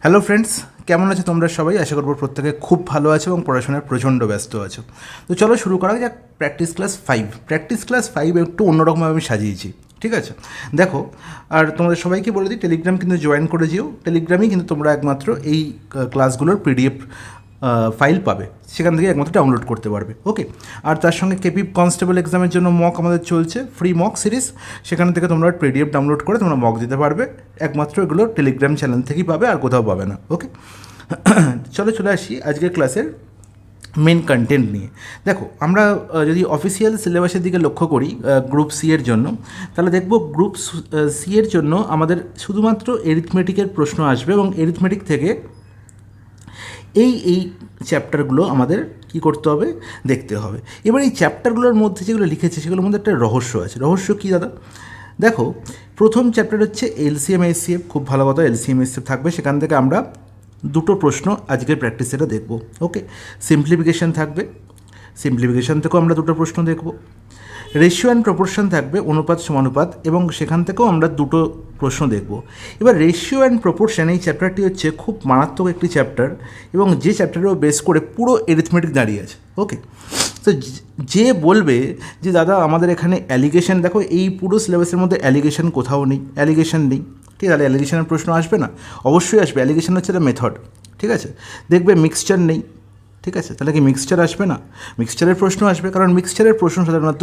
Hello friends, কেমন আছো তোমরা সবাই? আশা করবো প্রত্যেকে খুব ভালো আছো এবং পড়াশোনায় প্রচণ্ড ব্যস্ত আছো। তো চলো শুরু করা যাক। প্র্যাকটিস ক্লাস ফাইভ একটু অন্যরকমভাবে আমি সাজিয়েছি, ঠিক আছে? দেখো, আর তোমাদের সবাইকে বলে দিই, টেলিগ্রাম কিন্তু জয়েন করে যেও। টেলিগ্রামেই কিন্তু তোমরা একমাত্র এই ক্লাসগুলোর পিডিএফ ফাইল পাবে, সেখান থেকে একমাত্র ডাউনলোড করতে পারবে। ওকে, আর তার সঙ্গে কেপি কনস্টেবল এক্সামের জন্য মক আমাদের চলছে, ফ্রি মক সিরিজ। সেখান থেকে তোমরা পিডিএফ ডাউনলোড করে তোমরা মক দিতে পারবে। একমাত্র এগুলো টেলিগ্রাম চ্যানেল থেকেই পাবে, আর কোথাও পাবে না। ওকে, চলে আসি আজকের ক্লাসের মেন কন্টেন্ট নিয়ে। দেখো, আমরা যদি অফিসিয়াল সিলেবাসের দিকে লক্ষ্য করি গ্রুপ সি এর জন্য, তাহলে দেখব গ্রুপ সি এর জন্য আমাদের শুধুমাত্র এরিথমেটিকের প্রশ্ন আসবে, এবং এরিথমেটিক থেকে এই চ্যাপ্টারগুলো আমাদের কি করতে হবে, দেখতে হবে। এবার এই চ্যাপ্টারগুলোর মধ্যে যেগুলো লিখেছে সেগুলোর মধ্যে একটা রহস্য আছে। রহস্য কী দাদা? দেখো, প্রথম চ্যাপ্টার হচ্ছে এলসিএম এইচসিএফ। খুব ভালো কথা, এলসিএম এইচসিএফ থাকবে। সেখান থেকে আমরা দুটো প্রশ্ন আজকের প্র্যাকটিস সেটা দেখব। ওকে, সিম্পলিফিকেশান থাকবে, সিম্পলিফিকেশান থেকেও আমরা দুটো প্রশ্ন দেখব। রেশিও অ্যান্ড প্রপোর্শন থাকবে, অনুপাত সমানুপাত, এবং সেখান থেকেও আমরা দুটো প্রশ্ন দেখব। এবার রেশিও অ্যান্ড প্রপোর্শন এই চ্যাপ্টারটি হচ্ছে খুব মারাত্মক একটি চ্যাপ্টার, এবং যে চ্যাপ্টারেও বেস করে পুরো এরিথমেটিক দাঁড়িয়ে আছে। ওকে, তো যে বলবে যে দাদা আমাদের এখানে অ্যালিগেশন, দেখো এই পুরো সিলেবাসের মধ্যে অ্যালিগেশন কোথাও নেই, অ্যালিগেশন নেই, ঠিক আছে? তাহলে অ্যালিগেশনের প্রশ্ন আসবে না? অবশ্যই আসবে। অ্যালিগেশন হচ্ছে একটা মেথড, ঠিক আছে? দেখবে মিক্সচার নেই, ঠিক আছে? তাহলে কি মিক্সচার আসবে না? মিক্সচারের প্রশ্ন আসবে, কারণ মিক্সচারের প্রশ্ন সাধারণত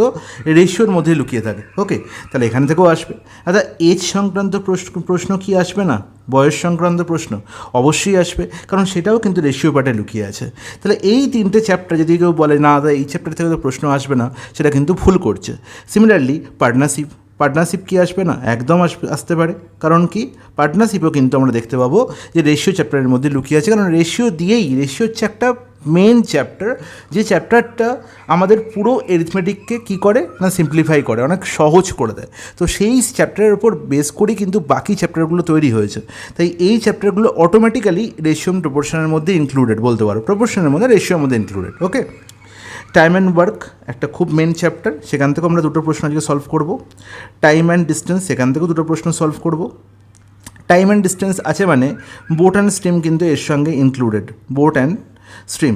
রেশিওর মধ্যে লুকিয়ে থাকে। ওকে, তাহলে এখান থেকেও আসবে। আচ্ছা, এজ সংক্রান্ত প্রশ্ন কি আসবে না? বয়স সংক্রান্ত প্রশ্ন অবশ্যই আসবে, কারণ সেটাও কিন্তু রেশিও পার্টে লুকিয়ে আছে। তাহলে এই তিনটে চ্যাপ্টার যদি কেউ বলে না দাদা এই চ্যাপ্টার থেকে তো প্রশ্ন আসবে না, সেটা কিন্তু ভুল করছে। সিমিলারলি পার্টনারশিপ কি আসবে না? একদম আসতে পারে। কারণ কি, পার্টনারশিপও কিন্তু আমরা দেখতে পাবো যে রেশিও চ্যাপ্টারের মধ্যে লুকিয়ে আছে, কারণ রেশিও হচ্ছে একটা মেন চ্যাপ্টার, যে চ্যাপ্টারটা আমাদের পুরো এরিথমেটিককে কী করে না, সিম্পলিফাই করে, অনেক সহজ করে দেয়। তো সেই চ্যাপ্টারের উপর বেস করেই কিন্তু বাকি চ্যাপ্টারগুলো তৈরি হয়েছে। তাই এই চ্যাপ্টারগুলো অটোমেটিক্যালি রেশিও প্রপোর্শনের মধ্যে ইনক্লুডেড বলতে পারো, প্রপোর্শনের মধ্যে রেশিওর মধ্যে included. Okay, time and work একটা খুব মেন চ্যাপ্টার, সেখান থেকেও আমরা দুটো প্রশ্ন আজকে সলভ করব। টাইম অ্যান্ড ডিস্টেন্স, সেখান থেকেও দুটো প্রশ্ন সলভ করব। টাইম অ্যান্ড ডিস্টেন্স আছে মানে বোট অ্যান্ড স্ট্রিম কিন্তু এর সঙ্গে ইনক্লুডেড, বোট অ্যান্ড স্ট্রিম।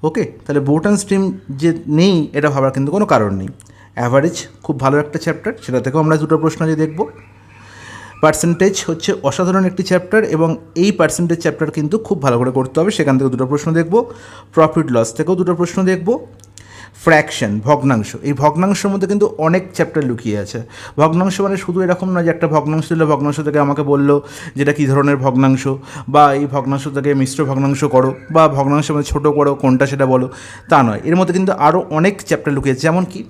ওকে, তাহলে বোট অ্যান্ড স্ট্রিম যে নেই এটা ভাবার কিন্তু কোনো কারণ নেই। অ্যাভারেজ খুব ভালো একটা চ্যাপ্টার, সেটা থেকেও আমরা দুটো প্রশ্ন আজকে দেখব। পার্সেন্টেজ হচ্ছে অসাধারণ একটি চ্যাপ্টার, এবং এই পার্সেন্টেজ চ্যাপ্টার কিন্তু খুব ভালো করে করতে হবে, সেখান থেকে দুটো প্রশ্ন দেখব। প্রফিট লস থেকেও দুটো প্রশ্ন দেখব। ফ্র্যাকশন, ভগ্নাংশ, এই ভগ্নাংশের মধ্যে কিন্তু অনেক চ্যাপ্টার লুকিয়ে আছে। ভগ্নাংশ মানে শুধু এরকম না যে একটা ভগ্নাংশ দিলে ভগ্নাংশ থেকে আমাকে বললো যেটা কী ধরনের ভগ্নাংশ, বা এই ভগ্নাংশ থেকে মিশ্র ভগ্নাংশ করো, বা ভগ্নাংশের মধ্যে ছোটো করো কোনটা সেটা বলো, তা নয়। এর মধ্যে কিন্তু আরও অনেক চ্যাপ্টার লুকিয়েছে, যেমন কি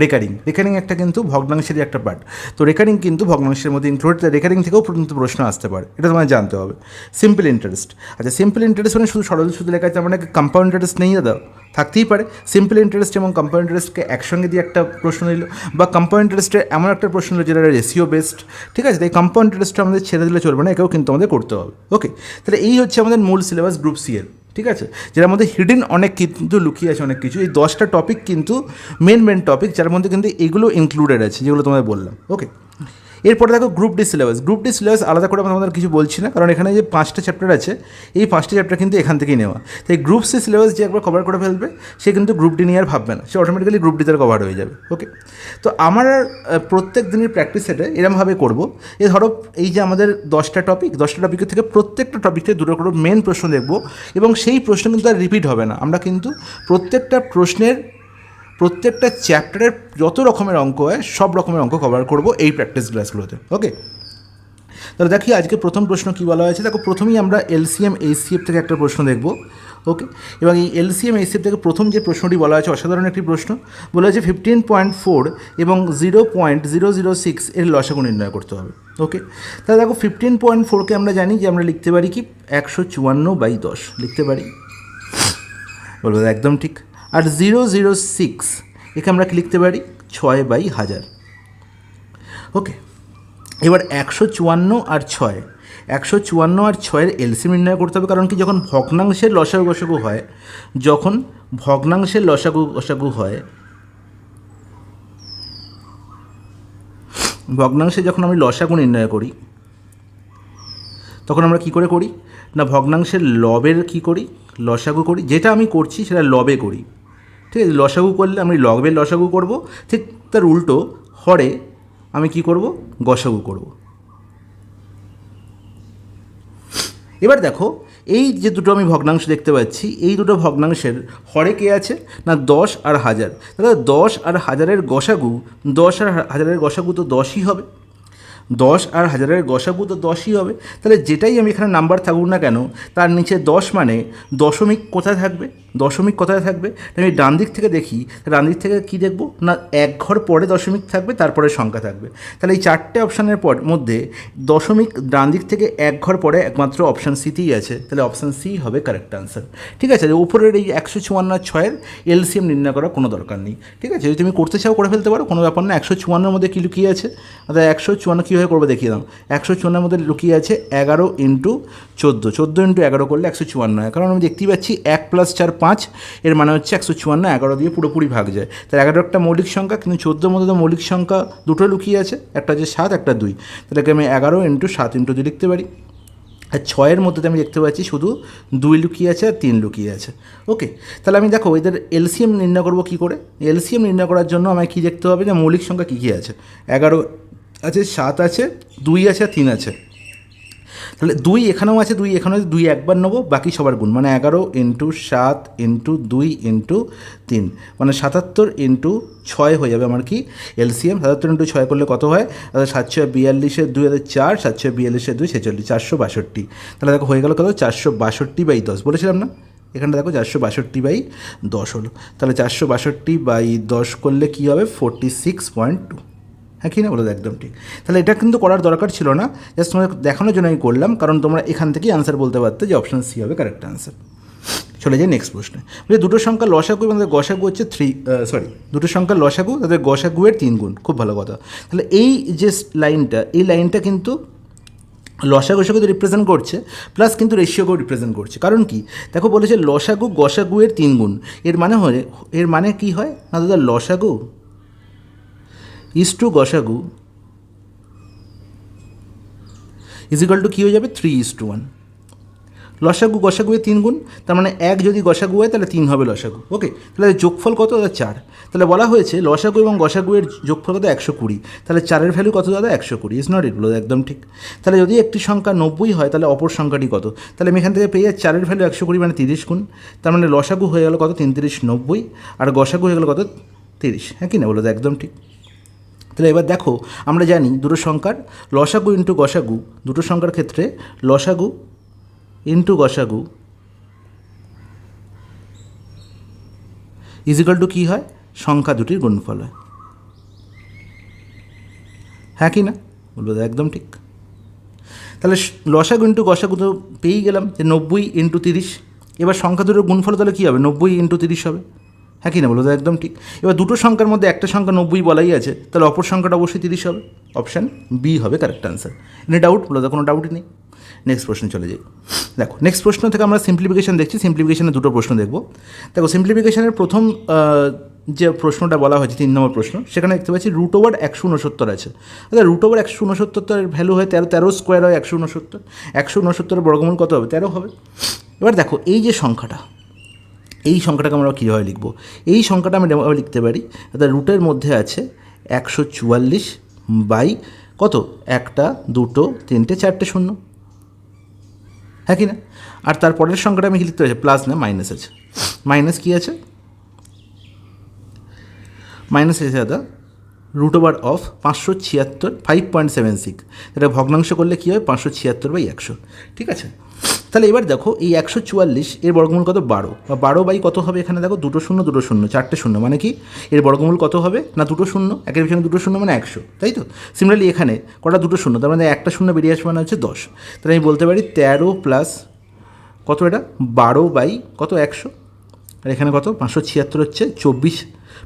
রেকারিং একটা কিন্তু ভগ্নাংশেরই একটা পার্ট। তো রেকারিং কিন্তু ভগ্নাংশের মধ্যে ইনক্লুড, রেকারিং থেকেও কিন্তু প্রশ্ন আসতে পারে, এটা তোমায় জানতে হবে। সিম্পল ইন্টারেস্ট, আচ্ছা সিম্পল ইন্টারেস্ট মানে শুধু সরল সুদ লেখা আছে, মানে কম্পাউন্ড ইন্টারেস্ট নেই দাদা? থাকতেই পারে। সিম্পল ইন্টারেস্ট এবং কম্পাউন্ড ইন্টারেস্টকে একসঙ্গে দিয়ে একটা প্রশ্ন দিল, বা কম্পাউন্ড ইন্টারেস্টে এমন একটা প্রশ্ন দিল যেটা রেশিও বেসড, ঠিক আছে? তাই কম্পাউন্ড ইন্টারেস্টটা আমাদের ছেড়ে দিলে চলবে না, একেও কিন্তু আমাদের করতে হবে। ওকে, তাহলে এই হচ্ছে আমাদের মূল সিলেবাস গ্রুপ সি এর, ঠিক আছে? যেটার মধ্যে হিডেন অনেক কিন্তু লুকিয়ে আছে অনেক কিছু। এই 10টা টপিক কিন্তু মেন টপিক, যার মধ্যে কিন্তু এইগুলো ইনক্লুডেড আছে যেগুলো তোমাদের বললাম। ওকে, এরপরে দেখো গ্রুপ ডি সিলেবাস আলাদা করে আমাদের কিছু বলছি না, কারণ এখানে যে 5টা চ্যাপ্টার আছে, এই 5টা চ্যাপ্টার কিন্তু এখান থেকেই নেওয়া। তাই গ্রুপ সি সিলেবাস যে একবার কভার করে ফেলবে, সে কিন্তু গ্রুপ ডি নিয়ে আর ভাববে না, সে অটোমেটিক্যালি গ্রুপ ডিতে কভার হয়ে যাবে। ওকে, তো আমার প্রত্যেক দিনের প্র্যাকটিস সেটা এরমভাবে করবো। ধরো এই যে আমাদের 10টা টপিকের থেকে প্রত্যেকটা টপিক থেকে দুটো করে মেন প্রশ্ন দেখবো, এবং সেই প্রশ্ন কিন্তু আর রিপিট হবে না। আমরা কিন্তু প্রত্যেকটা চ্যাপ্টারের যত রকমের অঙ্ক হয় সব রকমের অঙ্ক কভার করব এই প্র্যাকটিস ক্লাসগুলোতে। ওকে, তাহলে দেখি আজকে প্রথম প্রশ্ন কী বলা হয়েছে। দেখো, প্রথমেই আমরা এলসিএম এইচসিএফ থেকে একটা প্রশ্ন দেখব। ওকে, এবং এই এলসিএম এইচসিএফ থেকে প্রথম যে প্রশ্নটি বলা হয়েছে অসাধারণ একটি প্রশ্ন, বলা হয়েছে 15.4 এবং 0.006 এর লসাগু নির্ণয় করতে হবে। ওকে, তাহলে দেখো 15.4কে আমরা জানি যে আমরা লিখতে পারি কি 154/10 লিখতে পারি, বলবো একদম ঠিক। আর 006 একে আমরা কি লিখতে পারি 6/1000। ওকে, এবার 154 আর 6 এলসিএম নির্ণয় করতে হবে, কারণ কি যখন ভগ্নাংশের লসাগু গসাগু হয়, ভগ্নাংশে যখন আমি লসাগু নির্ণয় করি, তখন আমরা কী করে করি না ভগ্নাংশের লবের কী করি, লসাগু করি। যেটা আমি করছি সেটা লবে করি, ঠিক আছে। লসাগু করলে আমি লবের লসাগু করব, ঠিক তার উল্টো হরে আমি কি করব, গসাগু করব। এবার দেখো এই যে দুটো আমি ভগ্নাংশ দেখতে পাচ্ছি, এই দুটো ভগ্নাংশের হরে কে আছে না 10 আর 1000। তাহলে 10 আর 1000-এর গসাগু, 10 আর 1000-এর গসাগু তো 10ই হবে, 10 আর 1000-এর গসাগু তো 10ই হবে। তাহলে যেটাই আমি এখানে নাম্বার থাকুক না কেন, তার নিচে 10 মানে দশমিক কোথায় থাকবে, দশমিক কোথায় থাকবে। আমি ডান দিক থেকে দেখি, ডান দিক থেকে কী দেখব না এক ঘর পরে দশমিক থাকবে, তারপরে সংখ্যা থাকবে। তাহলে এই চারটে অপশানের মধ্যে দশমিক ডান দিক থেকে এক ঘর পরে একমাত্র অপশান সিতেই আছে, তাহলে অপশান সি হবে কারেক্ট আনসার। ঠিক আছে, উপরের এই 154 আর 6-এর এলসিএম নির্ণয় করার কোনো দরকার নেই। ঠিক আছে, যদি তুমি করতে চাও করে ফেলতে পারো, কোনো ব্যাপার না। 154-এর মধ্যে কী লুকিয়ে আছে, অর্থাৎ 154 কীভাবে করবো দেখিয়ে দাও। 154-এর মধ্যে লুকিয়ে আছে 11 ইন্টু 14, 14 ইন্টু 11 করলে 154 হয়। কারণ আমি দেখতেই পাচ্ছি 1 + 4 5, এর মানে হচ্ছে 154 11 দিয়ে পুরোপুরি ভাগ যায়। তাহলে 11 একটা মৌলিক সংখ্যা, কিন্তু 14-এর মধ্যে তো মৌলিক সংখ্যা দুটো লুকিয়ে আছে, একটা হচ্ছে 7, একটা 2। তাহলে আমি 11 ইন্টু 7 ইন্টু 2 লিখতে পারি। আর 6-এর মধ্যে আমি দেখতে পাচ্ছি শুধু 2 লুকিয়ে আছে আর 3 লুকিয়ে আছে। ওকে, তাহলে আমি দেখো এদের এলসিএম নির্ণয় করবো কী করে। এলসিএম নির্ণয় করার জন্য আমায় কী দেখতে হবে, যে মৌলিক সংখ্যা কী কী আছে। 11 আছে, 7 আছে, 2 আছে আর 3 আছে। তাহলে 2 এখানেও আছে, 2 এখানেও আছে, 2 একবার নেবো, বাকি সবার গুণ, মানে 11 ইন্টু 7 ইন্টু 2 ইন্টু 3, মানে 77 ইন্টু 6 হয়ে যাবে আমার কি এলসিএম। 77 ইন্টু 6 করলে কত হয়, 742-এর 2 4, 742-এর 2 46, 462। তাহলে দেখো হয়ে গেল কত, 462/10 বলেছিলাম না, এখানটা দেখো 462/10 হলো। তাহলে 462/10 করলে কী হবে, 46.2। হ্যাঁ কি না, বলো একদম ঠিক। তাহলে এটা কিন্তু করার দরকার ছিল না, জাস্ট তোমাদের দেখানোর জন্য আমি করলাম, কারণ তোমরা এখান থেকেই আনসার বলতে পারতে যে অপশান সি হবে কারেক্ট আনসার। চলে যাই নেক্সট প্রশ্নে। বলে দুটো সংখ্যা লসাগু এবং তাদের গসাগু হচ্ছে দুটো সংখ্যা লসাগু, তাদের গসাগুয়ের 3 গুণ। খুব ভালো কথা। তাহলে এই যে লাইনটা, এই লাইনটা কিন্তু লসাগুকে রিপ্রেজেন্ট করছে, প্লাস কিন্তু রেশিওকেও রিপ্রেজেন্ট করছে। কারণ কি দেখো, বলেছে লসাগু গসাগুয়ের 3 গুণ। এর মানে কি হয় না দাদা, লসাগু ইস টু গসাগু = কী হয়ে যাবে, 3:1। লসাগু গসাগুয়ে 3 গুণ, তার মানে 1 যদি গসাগু হয় তাহলে 3 হবে লসাগু। ওকে, তাহলে যোগফল কত দাদা, 4। তাহলে বলা হয়েছে লসাগু এবং গসাগুয়ের যোগফল কত, 120। তাহলে 4-এর ভ্যালু কত দাদা, 120। ইজ নট ইট, বলো একদম ঠিক। তাহলে যদি একটি সংখ্যা 90 হয় তাহলে অপর সংখ্যাটি কত। তাহলে আমি এখান থেকে পেয়ে যাচ্ছি 4-এর ভ্যালু 120 মানে 30 গুণ। তার মানে লসাগু হয়ে গেল কত, 33 90, আর গসাগু হয়ে গেল কত, 30। হ্যাঁ কি না, বলো একদম ঠিক। তাহলে এবার দেখো, আমরা জানি দুটো সংখ্যার লসাগু ইন্টু গসাগু, দুটো সংখ্যার ক্ষেত্রে লসাগু ইন্টু গসাগু = কী হয়, সংখ্যা দুটির গুণফল হয়। হ্যাঁ কি না, বলবো একদম ঠিক। তাহলে লসাগু ইন্টু গসাগু তো পেয়েই গেলাম যে 90 ইন্টু 30। এবার সংখ্যা দুটোর গুণফল তাহলে কী হবে, 90 ইন্টু 30 হবে। হ্যাঁ কি না, বলো তো একদম ঠিক। এবার দুটো সংখ্যার মধ্যে একটা সংখ্যা 90 বলাই আছে, তাহলে অপর সংখ্যাটা অবশ্যই 30 হবে। অপশান বি হবে কারেক্ট আনসার। এনে ডাউট, বলো তো কোনো ডাউটই নেই। নেক্সট প্রশ্ন চলে যাই। দেখো নেক্সট প্রশ্ন থেকে আমরা সিম্পলিফিকেশন দেখছি। সিম্পলিফিকেশনের দুটো প্রশ্ন দেখবো। দেখো সিম্পলিফিকেশনের প্রথম যে প্রশ্নটা বলা হয়েছে 3 নম্বর প্রশ্ন, সেখানে দেখতে পাচ্ছি √169 আছে। আচ্ছা, √169 ভ্যালু হয় 13, 13 স্কোয়ার হয় 169, 169-এর বর্গমূল কত হবে, 13 হবে। এবার দেখো এই যে সংখ্যাটা, এই সংখ্যাটাকে আমরা কীভাবে লিখব, এই সংখ্যাটা আমি এভাবে লিখতে পারি, অর্থাৎ রুটের মধ্যে আছে 144 বাই কত, 1 2 3 4 শূন্য। হ্যাঁ কি না, আর তারপরের সংখ্যাটা আমি কি লিখতে পারছি, প্লাস না মাইনাস আছে। মাইনাস কী আছে, মাইনাস এসে দাদা √576 5.76। এটা ভগ্নাংশ করলে কী হয়, 576/100। ঠিক আছে, তাহলে এবার দেখো এই 144 এর বর্গমূল কত, 12, বা 12 বাই কত হবে, এখানে দেখো 2 শূন্য 2 শূন্য 4 শূন্য, মানে কি এর বর্গমূল কত হবে না 2 শূন্য, একের পিছনে 2 শূন্য মানে 100, তাই তো। সিমিলারলি এখানে কটা 2 শূন্য, তার মানে একটা শূন্য বেরিয়ে আসবে, মানে হচ্ছে 10। তাহলে আমি বলতে পারি 13 প্লাস কত, এটা 12 বাই কত 100, আর এখানে কত 576 হচ্ছে 24,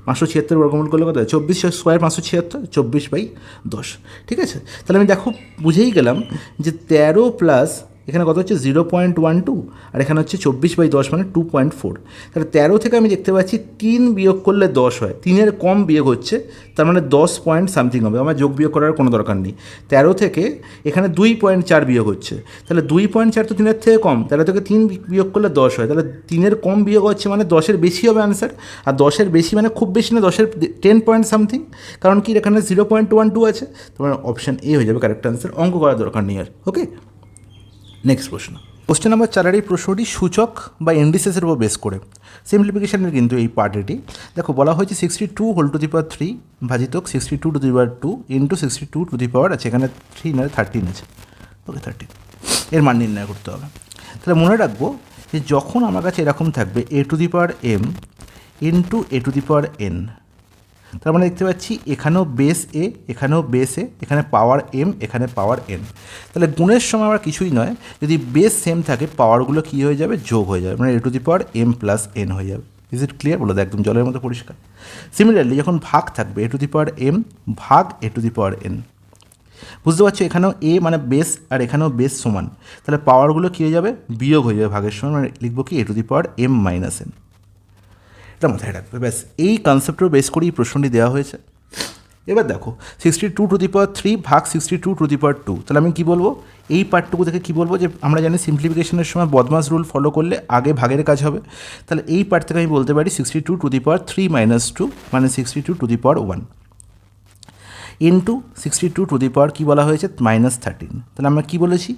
576 বর্গমূল করলে কত, 24 স্কোয়ার 576, 24/10। ঠিক আছে, তাহলে আমি দেখো বুঝেই গেলাম যে 13 প্লাস এখানে কত হচ্ছে 0.12, আর এখানে হচ্ছে 24/10 মানে 2.4। তাহলে 13 থেকে আমি দেখতে পাচ্ছি 3 বিয়োগ করলে 10 হয়, 3-এর কম বিয়োগ হচ্ছে, তার মানে 10 পয়েন্ট সামথিং হবে। আমার যোগ বিয়োগ করার কোনো দরকার নেই। 13 থেকে এখানে 2.4 বিয়োগ হচ্ছে, তাহলে 2.4 তো 3-এর থেকে কম, 13 থেকে 3 বিয়োগ করলে 10 হয়, তাহলে 3-এর কম বিয়োগ হচ্ছে মানে 10-এর বেশি হবে আনসার। আর 10-এর বেশি মানে খুব বেশি না, 10-এর 10 পয়েন্ট সামথিং, কারণ কি এখানে 0.12 আছে, তোমার অপশান এ হয়ে যাবে কারেক্ট আনসার। অঙ্ক করার দরকার নেই আর। ওকে, নেক্সট প্রশ্ন। কোশ্চেন নাম্বার 4 এই প্রশ্নটি সূচক বা ইন্ডিসেসের উপর বেস করে, সিম্পলিফিকেশনের কিন্তু এই পার্ট এটি। দেখো বলা হয়েছে 62 হোল টু দি পাওয়ার 3 ভাজিতক 62 to the power 2 into 62 to the power আছে, এখানে 3 না 13 আছে। ওকে, 13 এর মান নির্ণয় করতে হবে। তাহলে মনে রাখবো যে যখন আমার কাছে এরকম থাকবে A to the power M into A to the power N, তার মানে দেখতে পাচ্ছি এখানেও বেস এ, এখানেও বেস এ, এখানে পাওয়ার এম, এখানে পাওয়ার এন। তাহলে গুণের সময় আবার কিছুই নয়, যদি বেস সেম থাকে পাওয়ারগুলো কী হয়ে যাবে, যোগ হয়ে যাবে, মানে A to the power M plus N হয়ে যাবে। Is it clear? বলো, একদম জলের মতো পরিষ্কার। সিমিলারলি যখন ভাগ থাকবে A to the power M ভাগ এ টু দি পাওয়ার এন, বুঝতে পারছো এখানেও এ মানে বেস আর এখানেও বেস সমান, তাহলে পাওয়ারগুলো কী হয়ে যাবে, বিয়োগ হয়ে যাবে ভাগের সময়, মানে লিখবো কি A to the power M minus N. এটা মাথায় রাখবে, ব্যাস এই কনসেপ্টের বেস করেই প্রশ্নটি দেওয়া হয়েছে। এবার দেখো 62 টু দি পাওয়ার 3 ভাগ 62 টু দি পাওয়ার 2, তাহলে আমি কী বলবো, এই পার্টটুকু থেকে কী বলবো, যে আমরা জানি সিম্পলিফিকেশনের সময় বদমাস রুল ফলো করলে আগে ভাগের কাজ হবে। তাহলে এই পার্ট থেকে আমি বলতে পারি 62 টু দি পাওয়ার 3 মাইনাস 2 মানে 62 to the power 1 into 62 to the power কী বলা হয়েছে, -13। তাহলে আমরা কী বলেছি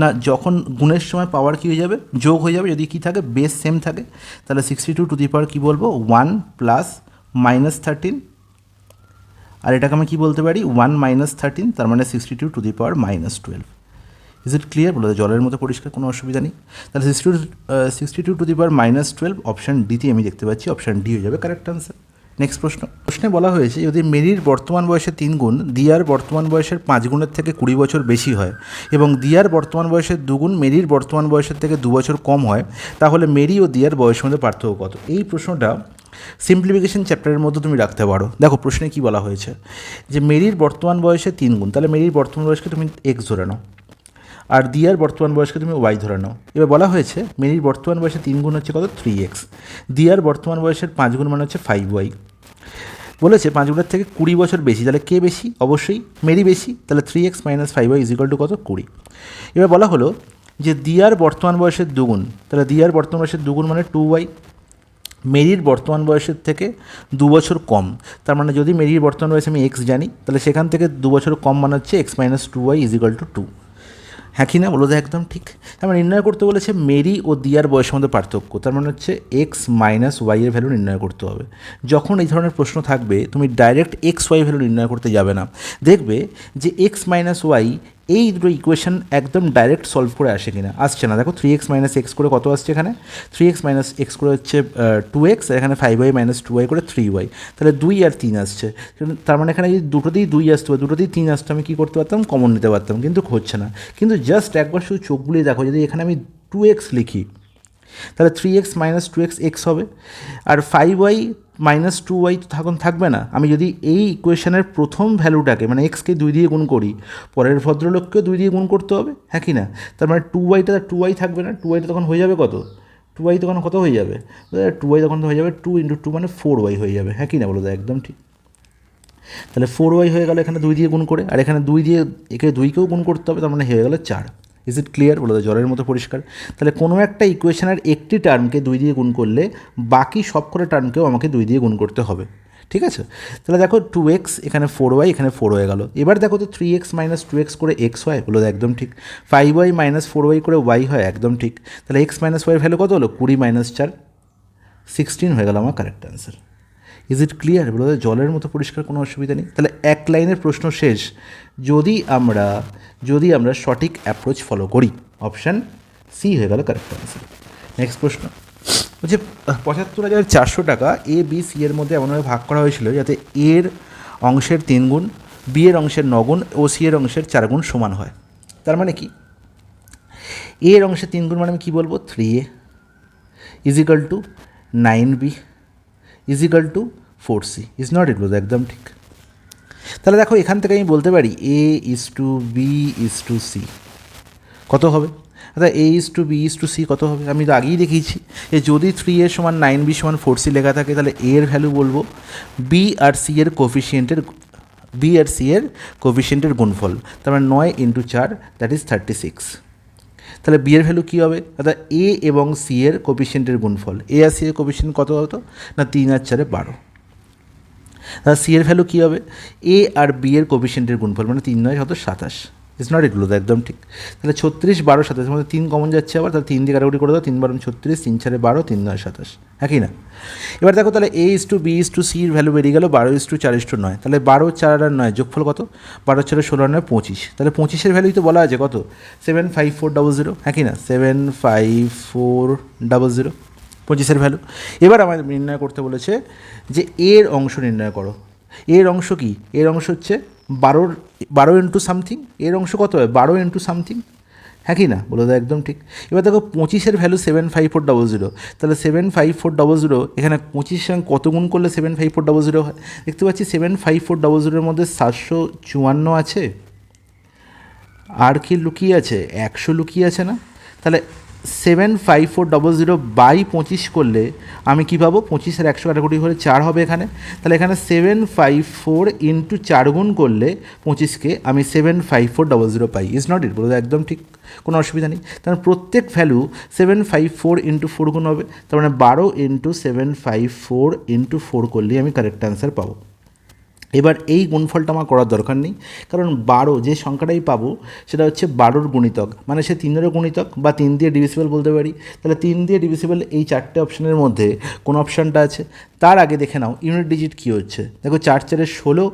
না, যখন গুণের সময় পাওয়ার কী হয়ে যাবে, যোগ হয়ে যাবে, যদি কী থাকে বেস সেম থাকে। তাহলে 62 টু দি পাওয়ার কী বলবো, 1 প্লাস -13, আর এটাকে আমি কী বলতে পারি 1 - 13, তার মানে 62 to the power -12। Is it clear? বলো, জলের মতো পরিষ্কার, কোনো অসুবিধা নেই। তাহলে 62 টু দি পাওয়ার -12 অপশান ডিতে আমি দেখতে পাচ্ছি, অপশান ডি হয়ে যাবে কারেক্ট আনসার। নেক্সট প্রশ্নে বলা হয়েছে যদি মেরির বর্তমান বয়সের 3 গুণ দিয়ার বর্তমান বয়সের 5 গুণের থেকে 20 বছর বেশি হয় এবং দিয়ার বর্তমান বয়সের 2 গুণ মেরির বর্তমান বয়সের থেকে 2 বছর কম হয়, তাহলে মেরি ও দিয়ার বয়সের মধ্যে পার্থক্য কত? এই প্রশ্নটা সিম্পলিফিকেশন চ্যাপ্টারের মধ্যে তুমি রাখতে পারো। দেখো প্রশ্নে কী বলা হয়েছে, যে মেরির বর্তমান বয়সে 3 গুণ, তাহলে মেরির বর্তমান বয়সকে তুমি এক্স ধরে নাও, আর দিয়ার বর্তমান বয়সকে তুমি ওয়াই ধরে নাও। এবার বলা হয়েছে মেরির বর্তমান বয়সে 3 গুণ হচ্ছে কত, 3x, দিয়ার বর্তমান বয়সের 5 গুণ মানে হচ্ছে 5y। বলেছে 5 গুণের থেকে 20 বছর বেশি, তাহলে কে বেশি? অবশ্যই মেরি বেশি, তাহলে 3x - 5y = কত, 20। এবার বলা হলো যে দিয়ার বর্তমান বয়সের 2 গুণ, তাহলে দিয়ার বর্তমান বয়সের 2 গুণ মানে 2y, মেরির বর্তমান বয়সের থেকে 2 বছর কম, তার মানে যদি মেরির বর্তমান বয়স আমি এক্স জানি, তাহলে সেখান থেকে 2 বছর কম মানে হচ্ছে x - 2y = 2। হ্যাঁ কি না, বলো তো একদম ঠিক। তার মানে নির্ণয় করতে বলেছে মেরি ও দিয়ার বয়সের মধ্যে পার্থক্য, তার মানে হচ্ছে এক্স মাইনাস ওয়াই এর ভ্যালু নির্ণয় করতে হবে। যখন এই ধরনের প্রশ্ন থাকবে তুমি ডাইরেক্ট এক্স ওয়াই ভ্যালু নির্ণয় করতে যাবে না, দেখবে যে এক্স মাইনাস ওয়াই এই দুটো ইকুয়েশন একদম ডাইরেক্ট সলভ করে আসে কিনা, আসছে না। দেখো 3x - x করে কত আসছে, এখানে 3x - x করে হচ্ছে 2x, আর এখানে 5y - 2y করে 3y, তাহলে 2 আর 3 আসছে। তার মানে এখানে যদি দুটোতেই 2 আসতো বা দুটোতেই 3 আসতো, আমি কী করতে পারতাম, কমন নিতে পারতাম, কিন্তু হচ্ছে না। কিন্তু জাস্ট একবার শুধু চোখ বুলিয়ে দেখো, যদি এখানে আমি 2x লিখি তাহলে 3x - 2x x হবে, আর 5y - 2y তো তখন থাকবে না। আমি যদি এই ইকুয়েশনের প্রথম ভ্যালুটাকে মানে এক্সকে 2 দিয়ে গুণ করি, পরের ভদ্রলোককেও 2 দিয়ে গুণ করতে হবে, হ্যাঁ কি না? তার মানে 2y থাকবে না, 2yটা তখন হয়ে যাবে কত, 2y তখন কত হয়ে যাবে, 2y তখন হয়ে যাবে 2 × 2 মানে 4y হয়ে যাবে, হ্যাঁ কি না, বলো তো একদম ঠিক। তাহলে 4y হয়ে গেল এখানে 2 দিয়ে গুণ করে, আর এখানে 2 দিয়ে একে 2কেও গুণ করতে হবে, তার মানে হয়ে গেল 4। Is it clear? বলো, জলের মতো পরিষ্কার। তাহলে কোনো একটা ইকুয়েশনের একটি টার্মকে 2 দিয়ে গুণ করলে বাকি সবকটা টার্মকেও আমাকে 2 দিয়ে গুণ করতে হবে, ঠিক আছে? তাহলে দেখো 2x এখানে 4y এখানে 4 হয়ে গেল। এবার দেখো তো 3x - 2x করে x হয়, বলো একদম ঠিক। 5y - 4y করে y হয়, একদম ঠিক। তাহলে x - y এর ভ্যালু কত হলো, 20 - 4 16 হয়ে গেল আমার correct answer. Is it clear? বলো, জলের মতো পরিষ্কার, কোনো অসুবিধা নেই। তাহলে এক লাইনের প্রশ্ন শেষ যদি আমরা সঠিক অ্যাপ্রোচ ফলো করি। অপশান সি হয়ে গেল কারেক্ট অ্যান্সার। নেক্সট প্রশ্ন হচ্ছে ৭৫,৪০০ টাকা এ বি সি এর মধ্যে এমনভাবে ভাগ করা হয়েছিল যাতে এর অংশের 3 গুণ, বি এর অংশের 9 গুণ ও সি এর অংশের 4 গুণ সমান হয়। তার মানে কি, এর অংশের 3 গুণ মানে আমি কী বলবো, 3a = 9b = 4c। Is not ইট? বলতে একদম ঠিক। তাহলে দেখো এখান থেকে আমি বলতে পারি a is to b is to c কত হবে। দাদা A:B:C কত হবে? আমি তো আগেই দেখিয়েছি যে যদি 3A সমান 9B সমান 4C লেখা থাকে তাহলে A এর ভ্যালু বলবো B আর C এর কোফিশিয়েন্টের গুণফল, তার মানে 9 × 4 দ্যাট ইজ 36। তাহলে বি এর ভ্যালু কী হবে? দাদা এ এবং সি এর কোফিশিয়েন্টের গুণফল, এ আর সি এর কোফিশিয়েন্ট কত হতো না 3 আর 4 12। দাদা সি এর ভ্যালু কী হবে? এ আর বি এর কোফিশিয়েন্টের গুণফল, মানে 3 9 হতো 27। ইটস নট এগুলো একদম ঠিক। তাহলে 36 12 27 মধ্যে 3 কমন যাচ্ছে, আবার তাহলে 3 দিয়ে কাটাকুটি করে দাও, 3 12 36, 3 4 12, 3 9 27, হ্যাঁ কি না? এবার দেখো তাহলে A:B:C এর ভ্যালু বেরিয়ে গেল 12:4:9, তাহলে 12 4 আর 9 যোগফল কত? 12 4 16 আর 9 25, তাহলে 25-এর ভ্যালুই তো বলা আছে কত? 75400, হ্যাঁ কি না? 75400 25-এর ভ্যালু। এবার আমাদের নির্ণয় করতে বলেছে যে এর অংশ নির্ণয় করো। এর অংশ কি? এর অংশ হচ্ছে 12 ইন্টু সামথিং। এর অংশ কত হবে? 12 ইন্টু সামথিং, হ্যাঁ কি না? বলো তো একদম ঠিক। এবার দেখো 25-এর ভ্যালু 75400, তাহলে 75400 এখানে 25 সঙ্গে কত গুণ করলে 75400 হয়? দেখতে পাচ্ছি 75400-এর মধ্যে 754 আছে, আর কি লুকিয়ে আছে? 100 লুকিয়ে আছে না? তাহলে 75400/25 করলে আমি কী পাবো? 25-এর 100 কাটাকুটি হলে 4 হবে এখানে, তাহলে এখানে 754 × 4 গুণ করলে 25-কে আমি 75400 পাই। ইজ নট ইট? বলে একদম ঠিক, কোনো অসুবিধা নেই। তার প্রত্যেক ভ্যালু 754 × 4 গুণ হবে, তার মানে 12 × 754 × 4 করলেই আমি কারেক্ট অ্যান্সার পাবো। এবার এই গুণফলটা আমার করার দরকার নেই, কারণ 12 যে সংখ্যাটাই পাবো সেটা হচ্ছে 12-র গুণিতক, মানে সে 3-এরও গুণিতক বা 3 দিয়ে ডিভিসিবল বলতে পারি। তাহলে 3 দিয়ে ডিভিসিবল এই 4টে অপশানের মধ্যে কোন অপশানটা আছে? তার আগে দেখে নাও ইউনিট ডিজিট কী হচ্ছে। দেখো 4 4 16,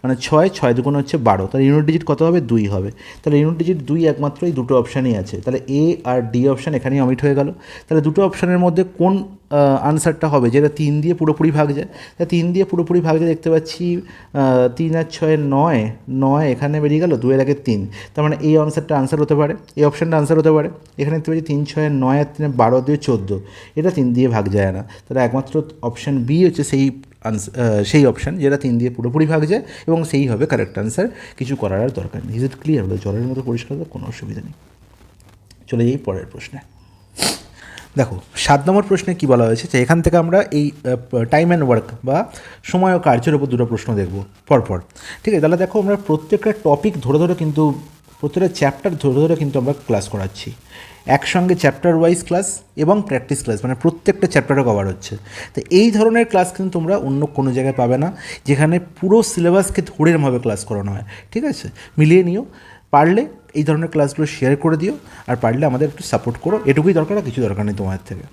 মানে 6 6 দুগুণ হচ্ছে 12, তাহলে ইউনিট ডিজিট কত হবে? 2 হবে। তাহলে ইউনিট ডিজিট 2 একমাত্র এই দুটো অপশানই আছে, তাহলে এ আর ডি অপশান এখানেই অমিট হয়ে গেল। তাহলে দুটো অপশানের মধ্যে কোন আনসারটা হবে যেটা 3 দিয়ে পুরোপুরি ভাগ যায়? তা 3 দিয়ে পুরোপুরি ভাগ যায় দেখতে পাচ্ছি 3 আর 6 9 9, এখানে বেরিয়ে গেল 2 এর আগে 3, তার মানে এই আনসারটা আনসার হতে পারে, এই অপশানটা আনসার হতে পারে। এখানে দেখতে পাচ্ছি 3 6 9 আর 3 12 দিয়ে 14, এটা 3 দিয়ে ভাগ যায় না, তাহলে একমাত্র অপশান বি হচ্ছে সেই অপশান যেটা 3 দিয়ে পুরোপুরি ভাগ যায় এবং সেই হবে কারেক্ট আনসার। কিছু করার আর দরকার নেই। Is it clear? হলো জলের মতো পরিষ্কার, কোনো অসুবিধা নেই। চলে যাই পরের প্রশ্নে। দেখো 7 নম্বর প্রশ্নে কী বলা হয়েছে যে এখান থেকে আমরা এই টাইম অ্যান্ড ওয়ার্ক বা সময় ও কার্যের উপর দুটো প্রশ্ন দেখব পরপর, ঠিক আছে? তাহলে দেখো আমরা প্রত্যেকটা টপিক ধরে ধরে কিন্তু প্রত্যেকটা চ্যাপ্টার ধরে ধরে কিন্তু আমরা ক্লাস করাচ্ছি, একসঙ্গে চ্যাপ্টার ওয়াইজ ক্লাস এবং প্র্যাকটিস ক্লাস, মানে প্রত্যেকটা চ্যাপ্টারও কভার হচ্ছে। তো এই ধরনের ক্লাস কিন্তু তোমরা অন্য কোনো জায়গায় পাবে না, যেখানে পুরো সিলেবাসকে ধরে এরমভাবে ক্লাস করানো হয়, ঠিক আছে? মিলিয়ে নিও, পারলে এই ধরনের ক্লাসগুলো শেয়ার করে দিও, আর পারলে আমাদের একটু সাপোর্ট করো, এটুকুই দরকার, আর কিছু দরকার নেই তোমাদের থেকে।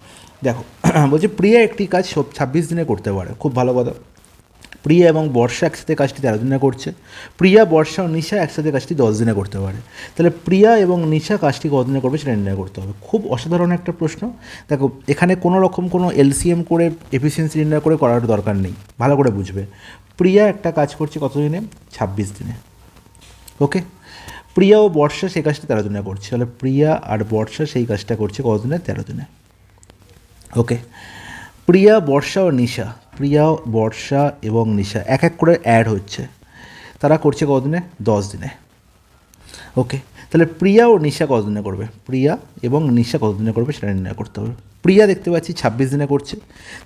দেখো বলছে প্রিয়া একটি কাজ 26 দিনে করতে পারে, খুব ভালো কথা। প্রিয়া এবং বর্ষা একসাথে কাজটি 13 দিনে করছে, প্রিয়া বর্ষা ও নিশা একসাথে কাজটি 10 দিনে করতে পারে, তাহলে প্রিয়া এবং নিশা কাজটি কত দিনে করবে সেটা নির্ণয় করতে হবে। খুব অসাধারণ একটা প্রশ্ন। দেখো এখানে কোনো রকম কোনো এলসিএম করে এফিসিয়েন্সি নির্ণয় করে করার দরকার নেই, ভালো করে বুঝবে। প্রিয়া একটা কাজ করছে কত দিনে? 26 দিনে। ওকে, প্রিয়া ও বর্ষা সেই কাজটা 13 দিনে করছে, তাহলে প্রিয়া আর বর্ষা সেই কাজটা করছে কত দিনে? 13 দিনে। ওকে, প্রিয়া বর্ষা ও নিশা, প্রিয়া বর্ষা এবং নিশা এক এক করে অ্যাড হচ্ছে, তারা করছে কত দিনে? 10 দিনে। ওকে, তাহলে প্রিয়া ও নিশা কত দিনে করবে? প্রিয়া এবং নিশা কত দিনে করবে সেটা নির্ণয় করতে হবে। প্রিয়া দেখতে পাচ্ছি 26 দিনে করছে,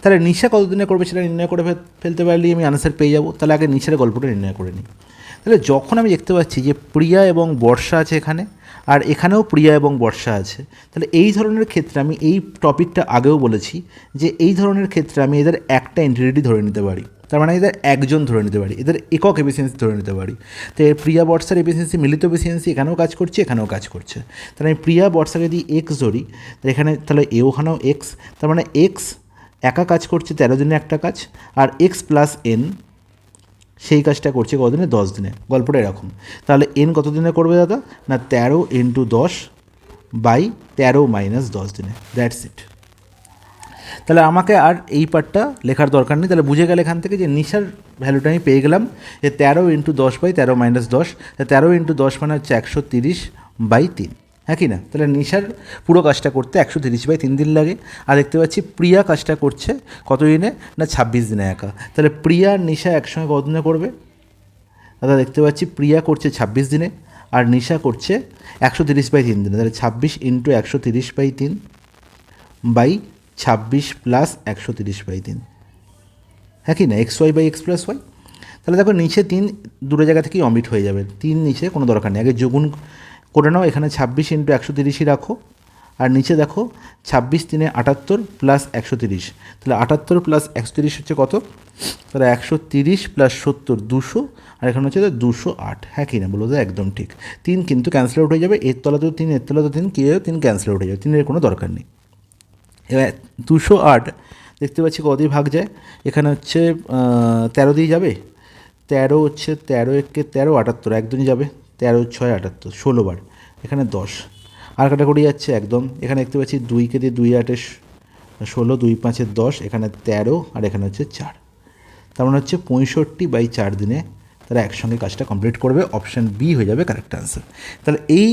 তাহলে নিশা কত দিনে করবে সেটা নির্ণয় করে ফেলতে পারলেই আমি আনসার পেয়ে যাবো। তাহলে আগে নিশার গল্পটা নির্ণয় করে নিই। তাহলে যখন আমি দেখতে পাচ্ছি যে প্রিয়া এবং বর্ষা আছে এখানে, আর এখানেও প্রিয়া এবং বর্ষা আছে, তাহলে এই ধরনের ক্ষেত্রে আমি এই টপিকটা আগেও বলেছি যে এই ধরনের ক্ষেত্রে আমি এদের একটা এন্টিটি ধরে নিতে পারি, তার মানে এদের একজন ধরে নিতে পারি, এদের একক এফিসিয়েন্সি ধরে নিতে পারি। তো এর প্রিয়া বর্ষার এফিসিয়েন্সি, মিলিত এফিসিয়েন্সি এখানেও কাজ করছে, এখানেও কাজ করছে। তাহলে আমি প্রিয়া বর্ষাকে যদি এক্স ধরি, এখানে তাহলে ওখানেও এক্স, তার মানে এক্স একা কাজ করছে 13 দিনে একটা কাজ, আর এক্স প্লাস এন সেই কাজটা করছে কত দিনে? 10 দিনে। গল্পটা এরকম। তাহলে এন কত দিনে করবে দাদা? না 13 × 10/13 - 10 দিনে। That's it. তাহলে আমাকে আর এই পার্টটা লেখার দরকার নেই। তাহলে বুঝে গেলে এখান থেকে যে নিশার ভ্যালুটা আমি পেয়ে গেলাম যে 13 × 10/13 - 10, 13 × 10 মানে হচ্ছে 130/3, হ্যাঁ কি না? তাহলে নিশার পুরো কাজটা করতে 130/3 দিন লাগে। আর দেখতে পাচ্ছি প্রিয়া কাজটা করছে কত দিনে? না 26 দিনে একা। তাহলে প্রিয়া নিশা একসঙ্গে কত দিনে করবে? দাদা দেখতে পাচ্ছি প্রিয়া করছে 26 দিনে আর নিশা করছে 130/3 দিনে, তাহলে 26 ইন্টু 130/3 বাই 26 প্লাস 130/3, হ্যাঁ কি না, XY/X+Y। তাহলে দেখো নিচে 3 দুটো জায়গা থেকেই অমিট হয়ে যাবে, 3 নিচে কোনো দরকার নেই, আগে যোগুন করে নাও, এখানে 26 ইন্টু 130ই রাখো, আর নিচে দেখো 26 3 78 প্লাস 130, তাহলে 78 প্লাস 130 হচ্ছে কত, তাহলে 130 প্লাস 70 200, আর এখানে হচ্ছে 208, হ্যাঁ কি না, বলো তো একদম ঠিক। 3 কিন্তু ক্যান্সেল আউট হয়ে যাবে, এর তলাতেও 3 এর তলাতেও 3, কী হয়ে 3 ক্যান্সেল আউট হয়ে যাবে, 3-এর কোনো দরকার নেই। এবার 208 দেখতে পাচ্ছি কতই ভাগ যায়, এখানে হচ্ছে 13 দিয়ে যাবে, 13 হচ্ছে 13 একে 13 78, একদিনই যাবে, 13 6 78 16 বার, এখানে 10 আর কাটাকুটি যাচ্ছে একদম, এখানে দেখতে পাচ্ছি 2কে দিয়ে 2 8 16, 2 5 10, এখানে 13 আর এখানে হচ্ছে 4, তার মানে হচ্ছে 65/4 দিনে তারা একসঙ্গে কাজটা কমপ্লিট করবে, অপশান বি হয়ে যাবে কারেক্ট অ্যান্সার। তাহলে এই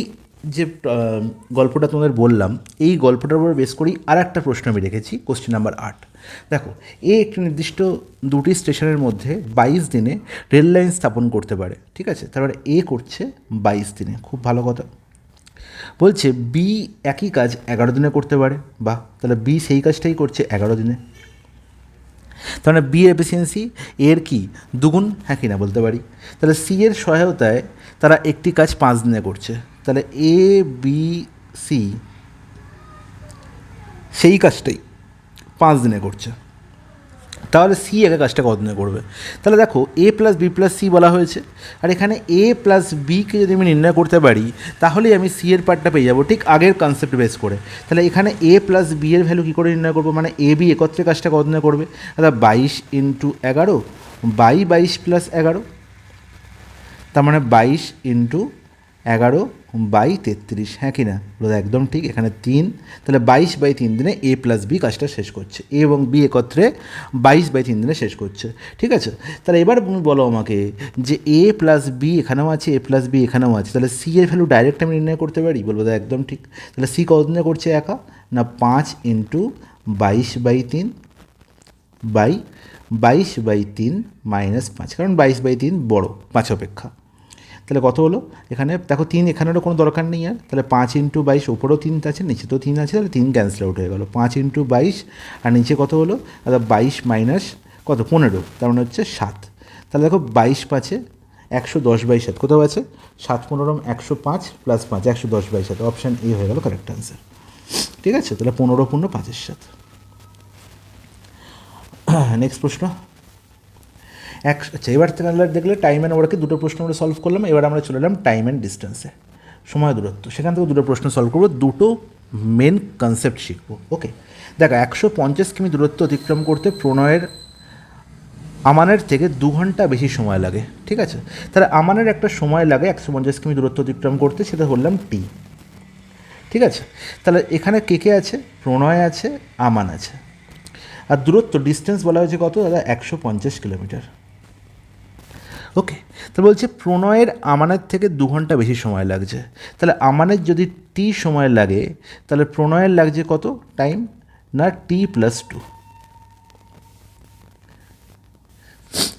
যে গল্পটা তোমাদের বললাম, এই গল্পটার উপর বেস করেই আর একটা প্রশ্ন আমি রেখেছি, কোশ্চেন নাম্বার 8। দেখো, একটি নির্দিষ্ট 2টি স্টেশনের মধ্যে 22 দিনে রেল লাইন স্থাপন করতে পারে, ঠিক আছে, তারপরে করছে 22 দিনে, খুব ভালো কথা। বলছে বি একই কাজ 11 দিনে করতে পারে, বাহ, তাহলে বি সেই কাজটাই করছে 11 দিনে, তার মানে বি এফিসিয়েন্সি এর কি দুগুণ, হ্যাঁ কি না বলতে পারি। তাহলে সি এর সহায়তায় তারা একটি কাজ 5 দিনে করছে, তাহলে এ বি সি সেই কাজটাই 5 দিনে করছে, তাহলে সি একা কাজটা কতদিনে করবে। তাহলে দেখো এ প্লাস বি প্লাস সি বলা হয়েছে, আর এখানে এ প্লাস বিকে যদি আমি নির্ণয় করতে পারি তাহলেই আমি সি এর পার্টটা পেয়ে যাবো, ঠিক আগের কনসেপ্ট বেস করে। তাহলে এখানে এ প্লাস বি এর ভ্যালু কী করে নির্ণয় করবো, মানে এ বি একত্রে কাজটা কতদিনে করবে, তাহলে 22 ইন্টু 11 বাই 22 প্লাস 11, তার মানে 22 ইন্টু 11 বাই 33, হ্যাঁ কি না, বলো একদম ঠিক, এখানে 3, তাহলে 22/3 দিনে এ প্লাস বি কাজটা শেষ করছে, এ এবং বি একত্রে 22/3 দিনে শেষ করছে, ঠিক আছে। তাহলে এবার তুমি বলো আমাকে যে এ প্লাস বি এখানেও আছে, এ প্লাস বি এখানেও আছে, তাহলে সি এর ভ্যালু ডাইরেক্ট আমি নির্ণয় করতে পারি, বলবো একদম ঠিক। তাহলে সি কতদিনে করছে একা, না 5 ইন্টু 22/3 বাই 22/3 মাইনাস 5, কারণ 22/3 বড় 5 অপেক্ষা। তাহলে কত হলো, এখানে দেখো 3, এখানেরও কোনো দরকার নেই আর, তাহলে 5 ইন্টু 22, উপরেও 3 আছে নিচে তো 3 আছে, তাহলে 3 ক্যান্সেল আউট হয়ে গেলো, 5 ইন্টু 22 আর নিচে কত হলো, তাহলে 22 মাইনাস কত 15, তার মানে হচ্ছে 7। তাহলে দেখো 22 5 110/7 কোথাও আছে, 7 15 105 প্লাস 5 110/7, অপশান এ হয়ে গেল কারেক্ট অ্যান্সার, ঠিক আছে। তাহলে 15 পূর্ণ 5-এর সাথে। নেক্সট প্রশ্ন, আচ্ছা, এবার থেকে দেখলে টাইম অ্যান্ড ওয়ার্কে দুটো প্রশ্ন আমরা সলভ করলাম, এবার আমরা চলে এলাম টাইম অ্যান্ড ডিস্টেন্সে, সময় দূরত্ব, সেখান থেকে দুটো প্রশ্ন সলভ করবো, দুটো মেন কনসেপ্ট শিখবো। ওকে, দেখো 150 কিমি দূরত্ব অতিক্রম করতে প্রণয়ের আমানের থেকে 2 ঘন্টা বেশি সময় লাগে, ঠিক আছে। তাহলে আমানের একটা সময় লাগে 150 কিমি দূরত্ব অতিক্রম করতে, সেটা বললাম টি, ঠিক আছে। তাহলে এখানে কে কে আছে, প্রণয় আছে, আমান আছে, আর দূরত্ব ডিস্টেন্স বলা হয়েছে কত দাদা, 150 কিলোমিটার। ওকে, তো বলছে প্রণয়ের আমানের থেকে 2 ঘন্টা বেশি সময় লাগছে, তাহলে আমানের যদি টি সময় লাগে তাহলে প্রণয়ের লাগছে কত টাইম, না টি প্লাস 2,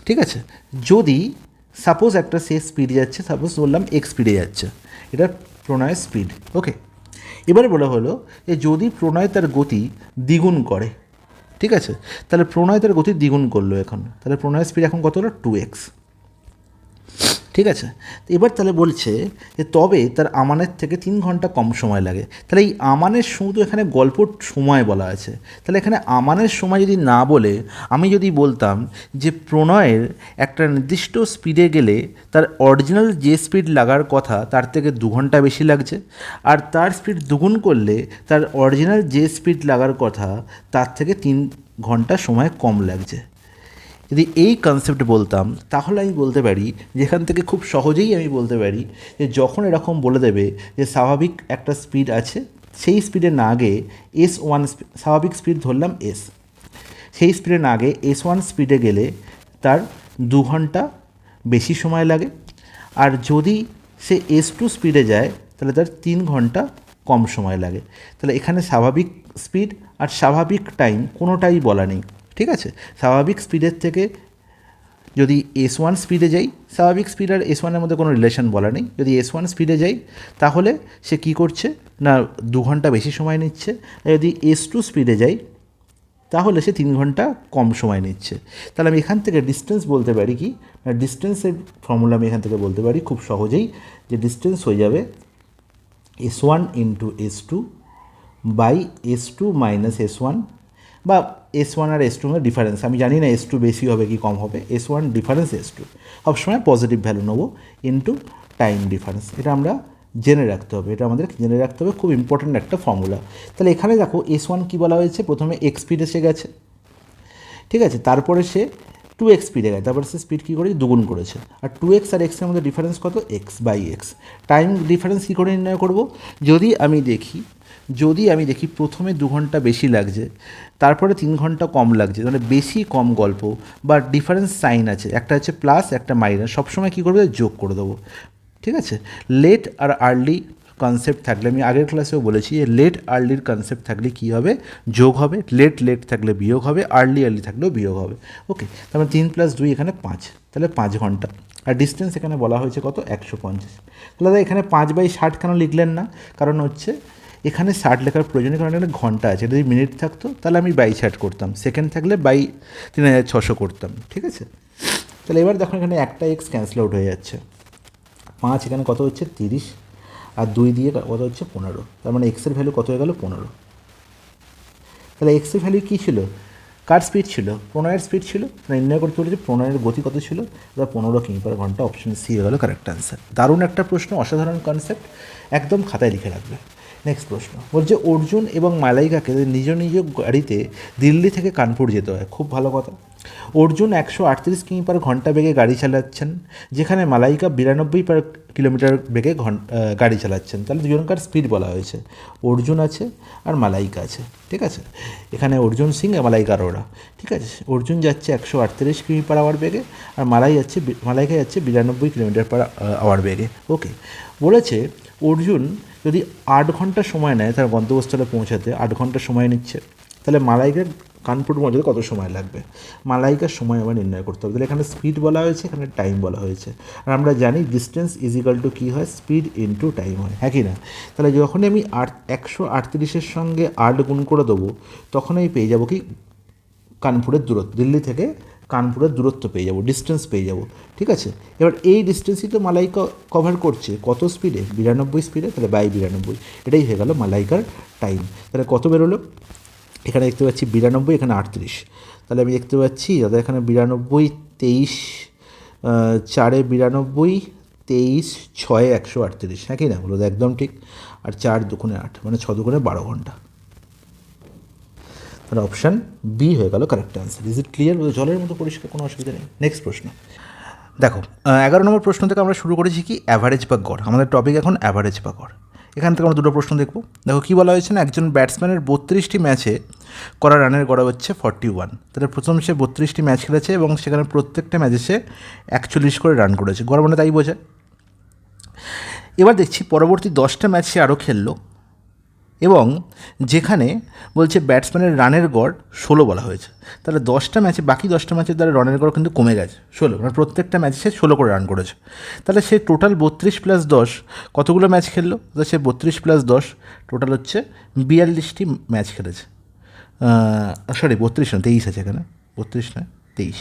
ঠিক আছে। যদি সাপোজ একটা সে স্পিডে যাচ্ছে, সাপোজ বললাম এক্স স্পিডে যাচ্ছে, এটা প্রণয়ের স্পিড। ওকে, এবারে বলা হলো যে যদি প্রণয় তার গতি দ্বিগুণ করে, ঠিক আছে, তাহলে প্রণয় তার গতি দ্বিগুণ করলো এখন, তাহলে প্রণয়ের স্পিড এখন কত হলো 2x, ঠিক আছে। এবার তাহলে বলছে যে তবে তার আমানের থেকে 3 ঘন্টা কম সময় লাগে, তাহলে এই আমানের শুধু এখানে গল্পর সময় বলা আছে, তাহলে এখানে আমানের সময় যদি না বলে আমি যদি বলতাম যে প্রণয়ের একটা নির্দিষ্ট স্পিডে গেলে তার অরিজিনাল যে স্পিড লাগার কথা তার থেকে 2 ঘন্টা বেশি লাগছে, আর তার স্পিড দ্বিগুণ করলে তার অরিজিনাল যে স্পিড লাগার কথা তার থেকে 3 ঘন্টা সময় কম লাগছে। যদি এই কনসেপ্ট বলতাম তাহলে আমি বলতে পারি, যেখান থেকে খুব সহজেই আমি বলতে পারি যে যখন এরকম বলে দেবে যে স্বাভাবিক একটা স্পিড আছে, সেই স্পিডে না গিয়ে S1 স্বাভাবিক স্পিড ধরলাম এস, সেই স্পিডে না গিয়ে S1 স্পিডে গেলে তার 2 ঘন্টা বেশি সময় লাগে, আর যদি সে S2 স্পিডে যায় তাহলে তার 3 ঘন্টা কম সময় লাগে। তাহলে এখানে স্বাভাবিক স্পিড আর স্বাভাবিক টাইম কোনোটাই বলা নেই, ঠিক আছে। স্বাভাবিক স্পিডের থেকে যদি S1 স্পিডে যাই, স্বাভাবিক স্পিড আর S1 এর মধ্যে কোনো রিলেশন বলা নেই, যদি S1 স্পিডে যাই তাহলে সে কী করছে না 2 ঘন্টা বেশি সময় নিচ্ছে, আর যদি S2 স্পিডে যাই তাহলে সে 3 ঘন্টা কম সময় নিচ্ছে। তাহলে আমি এখান থেকে ডিস্টেন্স বলতে পারি কি না, ডিস্টেন্সের ফর্মুলা আমি এখান থেকে বলতে পারি খুব সহজেই, যে ডিস্টেন্স হয়ে যাবে S1 into S2 by S2 minus S1, বা S1 আর S2 এর ডিফারেন্স, আমি জানি না S2 বেশি হবে কি কম হবে, S1 ডিফারেন্স S2 সবসময় পজিটিভ ভ্যালু নেবো ইন্টু টাইম ডিফারেন্স। এটা আমরা জেনে রাখতে হবে, এটা আমাদের জেনে রাখতে হবে, খুব ইম্পর্ট্যান্ট একটা ফর্মুলা। তাহলে এখানে দেখো S1 কী বলা হয়েছে, প্রথমে এক্স স্পিড এসে গেছে, ঠিক আছে, তারপরে সে 2x স্পিডে গেছে, তারপরে সে স্পিড কী করেছে দুগুণ করেছে, আর 2x আর এক্সের মধ্যে ডিফারেন্স কত, X by X. Time difference কী করে নির্ণয় করব, যদি আমি দেখি প্রথমে 2 ঘন্টা বেশি লাগছে, তারপরে 3 ঘন্টা কম লাগছে, মানে বেশি কম গল্প বা ডিফারেন্স সাইন আছে, একটা হচ্ছে প্লাস একটা মাইনাস, সবসময় কী করবে যোগ করে দেবো, ঠিক আছে। লেট আর আর্লি কনসেপ্ট থাকলে, আমি আগের ক্লাসেও বলেছি যে লেট আর্লির কনসেপ্ট থাকলে কী হবে, যোগ হবে, লেট থাকলে বিয়োগ হবে, আর্লি থাকলেও বিয়োগ হবে। ওকে, তারপরে 3 + 2 এখানে 5, তাহলে 5 ঘন্টা। আর ডিস্টেন্স এখানে বলা হয়েছে কত, 150। তাহলে দাদা এখানে 5/60 কেন লিখলেন না, কারণ হচ্ছে এখানে 60 লেখার প্রয়োজনীয়, কারণ এখানে ঘন্টা আছে, যদি মিনিট থাকতো তাহলে আমি 60 করতাম, সেকেন্ড থাকলে 3600 করতাম, ঠিক আছে। তাহলে এবার দেখো এখানে একটা এক্স ক্যান্সেল আউট হয়ে যাচ্ছে, 5 এখানে কত হচ্ছে 30, আর 2 দিয়ে কত হচ্ছে 15, তার মানে এক্সের ভ্যালু কত হয়ে গেল 15। তাহলে এক্সের ভ্যালু কী ছিল, কার স্পিড ছিল, প্রণয়ের স্পিড ছিল, নির্ণয় করতে বলেছে প্রণয়ের গতি কত ছিল, 15 কিমি/ঘন্টা, অপশন সি হয়ে গেল কারেক্ট অ্যান্সার। দারুণ একটা প্রশ্ন, অসাধারণ কনসেপ্ট, একদম খাতায় লিখে রাখবে। নেক্সট প্রশ্ন বলছে অর্জুন এবং মালাইকাকে নিজ নিজ গাড়িতে দিল্লি থেকে কানপুর যেতে হয়, খুব ভালো কথা। অর্জুন 138 কিমি/ঘন্টা বেগে গাড়ি চালাচ্ছেন, যেখানে মালাইকা 92 কিলোমিটার বেগে গাড়ি চালাচ্ছেন, তাহলে দুজনকার স্পিড বলা হয়েছে, অর্জুন আছে আর মালাইকা আছে, ঠিক আছে। এখানে অর্জুন সিং আর মালাইকা অরোরা, ঠিক আছে। অর্জুন যাচ্ছে 138 কিমি/আওয়ার বেগে, আর মালাইকা যাচ্ছে 92 কিলোমিটার/আওয়ার বেগে। ওকে, বলেছে অর্জুন যদি 8 ঘন্টা সময় নেয় তার গন্তব্যস্থলে পৌঁছাতে, 8 ঘন্টা সময় নিচ্ছে, তাহলে মালাইকার কানপুর পৌঁছাতে কত সময় লাগবে, মালাইকার সময় আবার নির্ণয় করতে হবে। তাহলে এখানে স্পিড বলা হয়েছে, এখানে টাইম বলা হয়েছে, আর আমরা জানি ডিস্টেন্স = কী হয়, স্পিড ইন্টু টাইম হয়, হ্যাঁ কি না। তাহলে যখনই আমি 138-এর সঙ্গে 8 গুণ করে দেবো, তখন আমি পেয়ে যাবো কি কানপুরের দূরত্ব, দিল্লি থেকে কানপুরের দূরত্ব পেয়ে যাবো, ডিস্টেন্স পেয়ে যাবো, ঠিক আছে। এবার এই ডিস্টেন্সই তো মালাইকা কভার করছে, কত স্পিডে, 92 স্পিডে, তাহলে 92, এটাই হয়ে গেল মালাইকার টাইম। তাহলে কত বেরোলো, এখানে দেখতে পাচ্ছি 92, এখানে 38, তাহলে আমি দেখতে পাচ্ছি দাদা এখানে 92, 23, 4 92, 23, 6 138, হ্যাঁ কি না, বলো একদম ঠিক। আর 4 দুগুণে 8, মানে 6 দুগুণে 12 ঘন্টা। তাহলে অপশান বি হয়ে গেল correct answer. Is it clear, জলের মতো পরিষ্কার, কোনো অসুবিধা নেই। নেক্সট প্রশ্ন দেখো, 11 নম্বর প্রশ্ন থেকে আমরা শুরু করেছি কি অ্যাভারেজ বা গড়, আমাদের টপিক এখন অ্যাভারেজ বা গড়। এখান থেকে আমরা দুটো প্রশ্ন দেখব। দেখো কী বলা হয়েছে না, একজন ব্যাটসম্যানের 32টি ম্যাচে করা রানের গড় হচ্ছে 41, তাহলে প্রথম সে 32টি ম্যাচ খেলেছে এবং সেখানে প্রত্যেকটা ম্যাচে সে 41 করে রান করেছে, গড় মানে তাই বোঝায়। এবার দেখছি পরবর্তী 10টা ম্যাচ সে আরও খেললো, এবং যেখানে বলছে ব্যাটসম্যানের রানের গড় 16 বলা হয়েছে, তাহলে 10টা ম্যাচে, বাকি 10টা ম্যাচের দ্বারা রানের গড় কিন্তু কমে গেছে 16, মানে প্রত্যেকটা ম্যাচে সে 16 করে রান করেছে। তাহলে সে টোটাল 32 + 10 কতগুলো ম্যাচ খেললো, তাহলে সে 32 + 10 টোটাল হচ্ছে 42টি ম্যাচ খেলেছে, সরি 32 না 23 আছে এখানে, 32 নয় 23,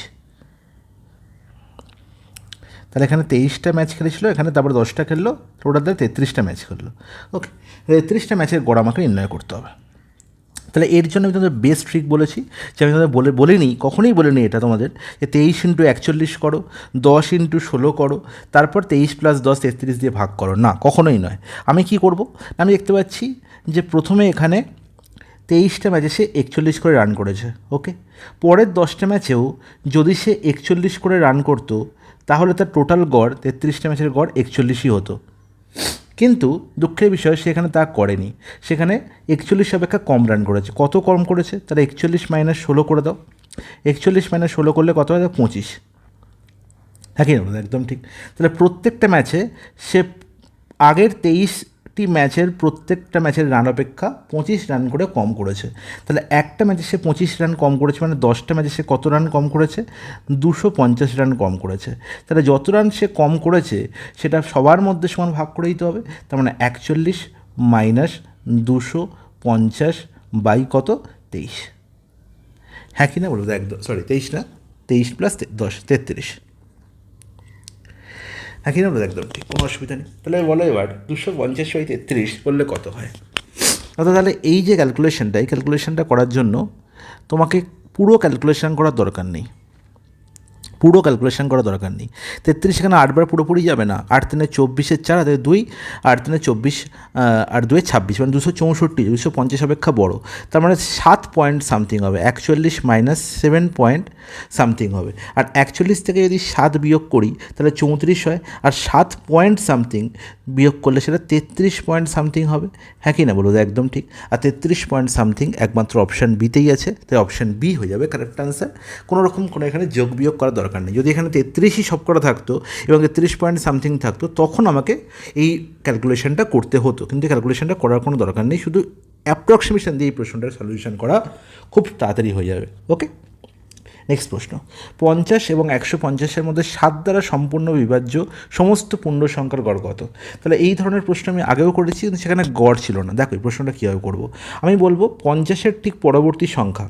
তাহলে এখানে 23টা ম্যাচ খেলেছিল, এখানে তারপরে 10টা খেললো, টোটাল 33টা ম্যাচ খেললো। ওকে, 33টা ম্যাচের গড় আমাকে নির্ণয় করতে হবে। তাহলে এর জন্য আমি তোমাদের বেস্ট ট্রিক বলেছি, যে আমি তোমাদের বলিনি, কখনোই বলিনি এটা তোমাদের, যে 23 × 41 করো, 10 × 16 করো, তারপর 23 + 10 33 দিয়ে ভাগ করো, না কখনোই নয়। আমি কি করব, আমি দেখতে পাচ্ছি যে প্রথমে এখানে 23টা ম্যাচে সে 41 করে রান করেছে, ওকে। পরের 10টা ম্যাচেও যদি সে 41 করে রান করতো, তাহলে তার টোটাল গড় 33টা ম্যাচের গড় 41ই হতো। কিন্তু দুঃখের বিষয় সেখানে তা করেনি, সেখানে 41 অপেক্ষা কম রান করেছে। কত কম করেছে, তাহলে 41 - 16 করে দাও, 41 - 16 করলে কত হয়, 25, হ্যাঁ কি না, একদম ঠিক। তাহলে প্রত্যেকটা ম্যাচে সে আগের 23 একটি ম্যাচের প্রত্যেকটা ম্যাচের রান অপেক্ষা 25 রান করে কম করেছে। তাহলে একটা ম্যাচে সে 25 রান কম করেছে, মানে 10টা ম্যাচে সে কত রান কম করেছে? 250 রান কম করেছে। তাহলে যত রান সে কম করেছে সেটা সবার মধ্যে সমান ভাগ করে দিতে হবে। তার মানে 41 মাইনাস 250 বাই কত? 23। হ্যাঁ কি না বলবো? একদম, সরি 23 না, 23 প্লাস 10, 33। হ্যাঁ কি না বলবো? একদম ঠিক, কোনো অসুবিধা নেই। তাহলে বলো এবার 250 বাই 33 করলে কত হয়? অর্থাৎ তাহলে এই যে ক্যালকুলেশনটা, এই ক্যালকুলেশনটা করার জন্য তোমাকে পুরো ক্যালকুলেশন করার দরকার নেই, পুরো ক্যালকুলেশন করা দরকার নেই। 33 এখানে 8বার পুরোপুরি যাবে না, 8 3 24, 4 হাতে 2, 8 3 24, আর 2 26, মানে 264, 250 অপেক্ষা বড়। তার মানে 7 পয়েন্ট সামথিং হবে, 41 মাইনাস 7 পয়েন্ট সামথিং হবে। আর 41 থেকে যদি 7 বিয়োগ করি তাহলে 34 হয়, আর 7 পয়েন্ট সামথিং বিয়োগ করলে সেটা 33 পয়েন্ট সামথিং হবে। হ্যাঁ কি না বলো? একদম ঠিক। আর 33 পয়েন্ট সামথিং একমাত্র অপশান বিতেই আছে, তাই অপশান বি হয়ে যাবে কারেক্ট আনসার। কোনো রকম কোনো এখানে যোগ বিয়োগ করার দরকার নেই। যদি এখানে 33ই সব করা থাকতো এবং 33 পয়েন্ট সামথিং থাকতো, তখন আমাকে এই ক্যালকুলেশনটা করতে হতো, কিন্তু ক্যালকুলেশনটা করার কোনো দরকার নেই। শুধু অ্যাপ্রক্সিমেশন দিয়ে এই প্রশ্নটার সলিউশন করা খুব তাড়াতাড়ি হয়ে যাবে। ওকে, নেক্সট প্রশ্ন। 50 এবং 150-এর মধ্যে 7 দ্বারা সম্পূর্ণ বিভাজ্য সমস্ত পূর্ণ সংখ্যার গড় কত? তাহলে এই ধরনের প্রশ্ন আমি আগেও করেছি, কিন্তু সেখানে গড় ছিল না। দেখো এই প্রশ্নটা কীভাবে করবো। আমি বলবো 50-এর ঠিক পরবর্তী সংখ্যা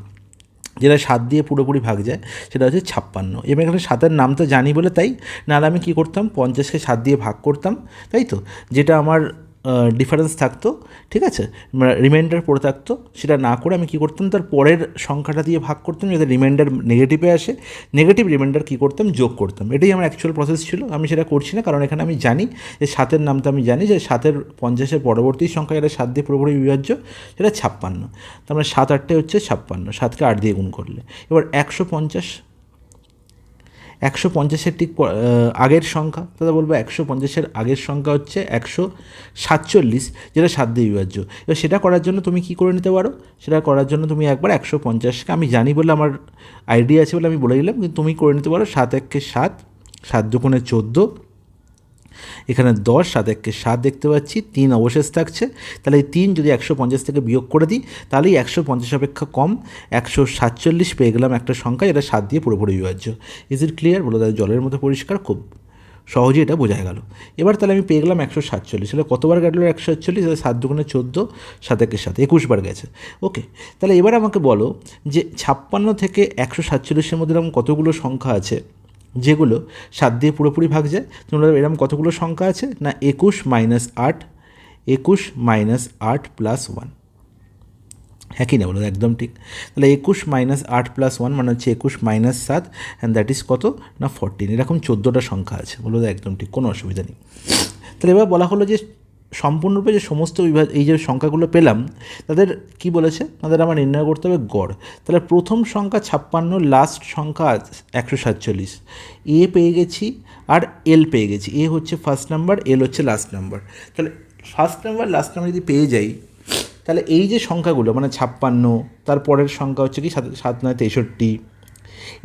যেটা 7 দিয়ে পুরোপুরি ভাগ যায় সেটা হচ্ছে 56। এবং এখানে 7-এর নাম তো জানি বলে তাই, নাহলে আমি কী করতাম, 50-কে 7 দিয়ে ভাগ করতাম, তাই তো, যেটা আমার ডিফারেন্স থাকতো, ঠিক আছে, রিমাইন্ডার পড়ে থাকতো, সেটা না করে আমি কী করতাম, তার পরের সংখ্যাটা দিয়ে ভাগ করতাম যাতে রিমাইন্ডার নেগেটিভে আসে, নেগেটিভ রিমাইন্ডার কী করতাম, যোগ করতাম। এটাই আমার অ্যাকচুয়াল প্রসেস ছিল। আমি সেটা করছি না, কারণ এখানে আমি জানি যে 7-এর নামটা আমি জানি, যে 7-এর 50-এর পরবর্তী সংখ্যা যেটা 7 দিয়ে পুরোপুরি বিভাজ্য সেটা 56। তার মানে 7 8 হচ্ছে 56, 7কে 8 দিয়ে গুণ করলে। এবার 150-এর ঠিক আগের সংখ্যা, তাহলে বলবো 150-এর আগের সংখ্যা হচ্ছে 147, যেটা 7 দিয়ে বিভাজ্য। এবার সেটা করার জন্য তুমি কী করে নিতে পারো, সেটা করার জন্য তুমি একবার 150-কে, আমি জানি বলে আমার আইডিয়া আছে বলে আমি বলে দিলাম, কিন্তু তুমি করে নিতে পারো 7 1 7, 7 2 14, এখানে 10, 7 1 7 দেখতে পাচ্ছি, 3 অবশেষ থাকছে। তাহলে এই 3 যদি 150 থেকে বিয়োগ করে দিই, তাহলেই 150 অপেক্ষা কম 147 পেয়ে গেলাম একটা সংখ্যা, যেটা 7 দিয়ে পুরোপুরি বিভাজ্য। Is it clear? বলো, তাহলে জলের মতো পরিষ্কার, খুব সহজেই এটা বোঝা গেল। এবার তাহলে আমি পেয়ে গেলাম 147, তাহলে কতবার গেল 147? 7 2 14, 7 1 7, 21 বার গেছে। ওকে, তাহলে এবার আমাকে বলো যে 56 থেকে 147-এর মধ্যে এরকম কতগুলো সংখ্যা আছে যেগুলো 7 দিয়ে পুরোপুরি ভাগ যায়? তোমরা এরকম কতগুলো সংখ্যা আছে না, 21 মাইনাস 8, 21 মাইনাস 8 প্লাস 1। হ্যাঁ কি না বলো? একদম ঠিক। তাহলে 21 মাইনাস 8 প্লাস 1 মানে হচ্ছে 21 মাইনাস 7, অ্যান্ড দ্যাট ইজ কত না 14। এরকম 14টা সংখ্যা আছে। বলো, একদম ঠিক, কোনো অসুবিধা নেই। তাহলে এবার বলা হলো যে সম্পূর্ণরূপে যে সমস্ত এই যে সংখ্যাগুলো পেলাম তাদের কি বলেছে, তাদের আমার নির্ণয় করতে হবে গড়। তাহলে প্রথম সংখ্যা 56, লাস্ট সংখ্যা 147, এ পেয়ে গেছি আর এল পেয়ে গেছি। এ হচ্ছে ফার্স্ট নাম্বার, এল হচ্ছে লাস্ট নাম্বার। তাহলে ফার্স্ট নাম্বার লাস্ট নাম্বার যদি পেয়ে যাই, তাহলে এই যে সংখ্যাগুলো মানে 56, তারপরের সংখ্যা হচ্ছে কি 7 9 63,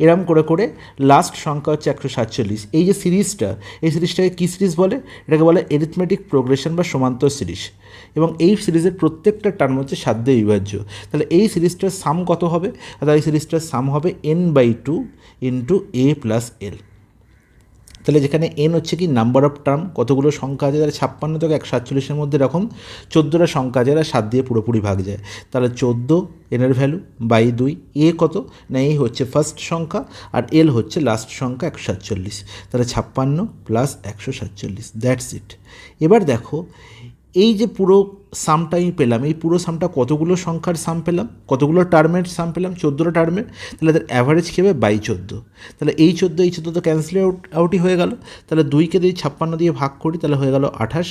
এরম করে করে লাস্ট সংখ্যা হচ্ছে 147। এই যে সিরিজটা, এই সিরিজটাকে কী সিরিজ বলে? এটাকে বলে এরিথমেটিক প্রোগ্রেশন বা সমান্তর সিরিজ। এবং এই সিরিজের প্রত্যেকটা টার্ম হচ্ছে 7 দিয়ে বিভাজ্য। তাহলে এই সিরিজটার সাম কত হবে? তাহলে এই সিরিজটার সাম হবে n/2 into a plus L. তাহলে যেখানে এন হচ্ছে কি নাম্বার অফ টার্ম, কতগুলো সংখ্যা আছে, তাহলে 56 থেকে 147-এর মধ্যে এরকম 14টা সংখ্যা আছে, যারা 7 দিয়ে পুরোপুরি ভাগ যায়। তাহলে 14 এনের ভ্যালু বাই 2, এ কত না, এই হচ্ছে ফার্স্ট সংখ্যা আর এল হচ্ছে লাস্ট সংখ্যা 147। তাহলে 56 প্লাস 147, দ্যাটস ইট। এবার দেখো এই যে পুরো সামটা আমি পেলাম, এই পুরো সামটা কতগুলো সংখ্যার সাম পেলাম, কতগুলো টার্মের সাম পেলাম, 14টা টার্মের। তাহলে তাদের অ্যাভারেজ কী হবে? বাই 14। তাহলে এই 14 তো ক্যান্সেল আউটই হয়ে গেল। তাহলে 2কে যদি 56 দিয়ে ভাগ করি তাহলে হয়ে গেল 28,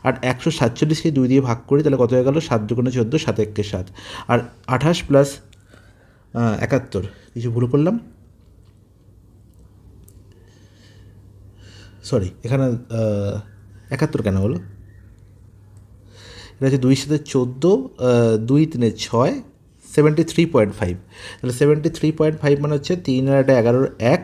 আর 147কে 2 দিয়ে ভাগ করি তাহলে কত হয়ে গেল? 7 2 14, 7 1 7, আর 28 প্লাস 71, কিছু ভুল করলাম, সরি এখানে 71 কেন হলো? এটা হচ্ছে 2 সাথে 14, 2 3 6, 73.5। তাহলে 73.5 মানে হচ্ছে 3 আর 11 1,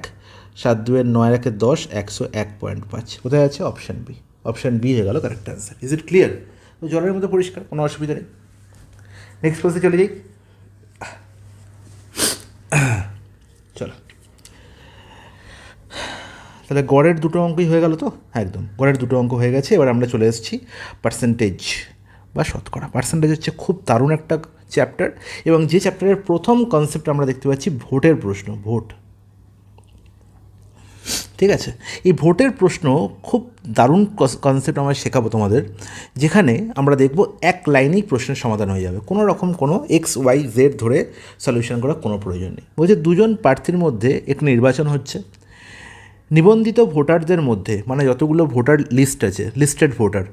7 2 9 1 10, 101.5। কোথায় আছে? Option B. অপশান বি হয়ে গেল correct answer. Is it clear? তো জলের মধ্যে পরিষ্কার, কোনো অসুবিধা নেই। নেক্সট প্রশ্নে চলে যাই। চলো, তাহলে গড়ের দুটো অঙ্কই হয়ে গেল তো? হ্যাঁ, একদম গড়ের দুটো অঙ্ক হয়ে গেছে। এবার আমরা চলে এসেছি পার্সেন্টেজ বা শতকরা। পার্সেন্টেজ হচ্ছে খুব দারুণ একটা চ্যাপ্টার, এবং যে চ্যাপ্টারের প্রথম কনসেপ্ট আমরা দেখতে পাচ্ছি ভোটের প্রশ্ন, ভোট। ঠিক আছে, এই ভোটের প্রশ্ন খুব দারুণ কনসেপ্ট আমরা শেখাবো তোমাদের, যেখানে আমরা দেখব এক লাইনেই প্রশ্নের সমাধান হয়ে যাবে, কোনো রকম কোনো XYZ ধরে সলিউশন করার কোনো প্রয়োজন নেই। বলছে দুজন প্রার্থীর মধ্যে একটি নির্বাচন হচ্ছে। নিবন্ধিত ভোটারদের মধ্যে, মানে যতগুলো ভোটার লিস্ট আছে, লিস্টেড ভোটার,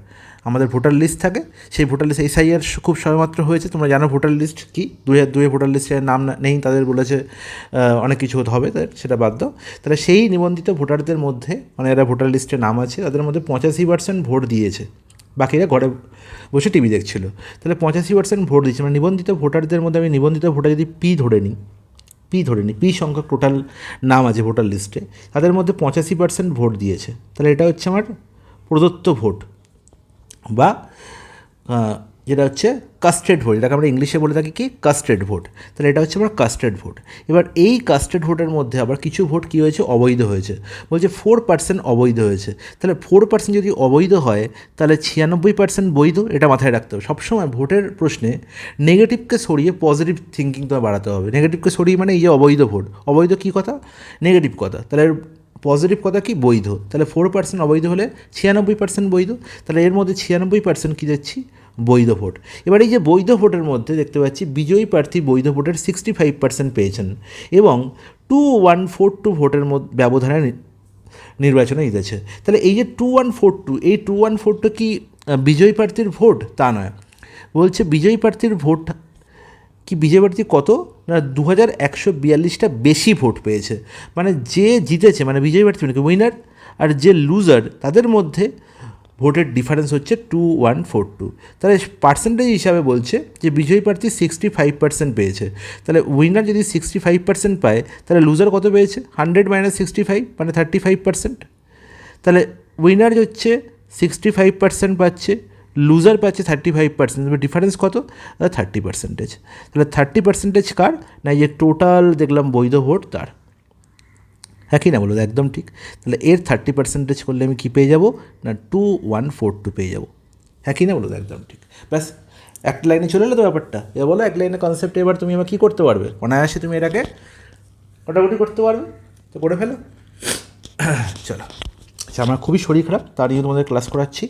আমাদের ভোটার লিস্ট থাকে, সেই ভোটার লিস্ট SIR খুব সবেমাত্র হয়েছে, তোমরা জানো ভোটার লিস্ট কি। 2002 ভোটার লিস্টের নাম নেই, তাদের বলেছে অনেক কিছু হবে, সেটা বাদ দাও। তাহলে সেই নিবন্ধিত ভোটারদের মধ্যে, মানে এরা ভোটার লিস্টে নাম আছে, তাদের মধ্যে 85% ভোট দিয়েছে, বাকিরা ঘরে বসে টিভি দেখছিল। তাহলে 85% ভোট দিয়েছে, মানে নিবন্ধিত ভোটারদের মধ্যে আমি নিবন্ধিত ভোটার যদি পি ধরে নিই, পি সংখ্যক টোটাল নাম আছে ভোটার লিস্টে, তাদের মধ্যে 85% ভোট দিয়েছে। তাহলে এটা হচ্ছে আমার প্রদত্ত ভোট, বা যেটা হচ্ছে কাস্টেড ভোট, এটাকে আমরা ইংলিশে বলে থাকি কি, কাস্টেড ভোট। তাহলে এটা হচ্ছে আমার কাস্টেড ভোট। এবার এই কাস্টেড ভোটের মধ্যে আবার কিছু ভোট কী হয়েছে, অবৈধ হয়েছে। বলছে 4% অবৈধ হয়েছে। তাহলে 4% যদি অবৈধ হয়, তাহলে 96% বৈধ। এটা মাথায় রাখতে হবে সবসময় ভোটের প্রশ্নে। নেগেটিভকে সরিয়ে পজিটিভ থিঙ্কিং তো বাড়াতে হবে। নেগেটিভকে সরিয়ে মানে এই যে অবৈধ ভোট, অবৈধ কী কথা, নেগেটিভ কথা। তাহলে পজিটিভ কথা কি, বৈধ। তাহলে 4% অবৈধ হলে 96% বৈধ। তাহলে এর মধ্যে 96% কী দিচ্ছি, বৈধ ভোট। এবার এই যে বৈধ ভোটের মধ্যে দেখতে পাচ্ছি বিজয়ী প্রার্থী বৈধ ভোটের 65% পেয়েছেন, এবং 2142 ভোটের মধ্যে ব্যবধানে নির্বাচনে জিতেছে। তাহলে এই যে 2142, এই 2142 কি বিজয়ী প্রার্থীর ভোট? তা নয়। বলছে বিজয়ী প্রার্থীর ভোট কি, বিজয়ী প্রার্থী কত না 2142টা বেশি ভোট পেয়েছে। মানে যে জিতেছে, মানে বিজয়ী প্রার্থী মানে উইনার, আর যে লুজার, তাদের মধ্যে ভোটের ডিফারেন্স হচ্ছে 2142। তাহলে পার্সেন্টেজ হিসাবে বলছে যে বিজয়ী প্রার্থী 65% পেয়েছে। তাহলে উইনার যদি 65% পায়, তাহলে লুজার কত পেয়েছে, 100 - 65 মানে 35%। তাহলে উইনার হচ্ছে 65% পাচ্ছে, লুজার পাচ্ছে 35%, ডিফারেন্স কত, 30%। তাহলে 30% কার না, এই যে টোটাল দেখলাম বৈধ ভোট তার। হ্যাঁ কি না বলো, একদম ঠিক। তাহলে এর 30% করলে আমি কী পেয়ে যাব না, 2142 পেয়ে যাব। হ্যাঁ কি না বলো, একদম ঠিক। ব্যাস একটা লাইনে চলে এলো তো ব্যাপারটা। এবার বলো এক লাইনে কনসেপ্ট, এবার তুমি এবার কী করতে পারবে, অনায়াসে তুমি এটাকে মোটামুটি করতে পারবে, তো করে ফেলো। চলো, আচ্ছা আমার খুবই শরীর খারাপ, তার জন্য তোমাদের ক্লাস করাচ্ছি,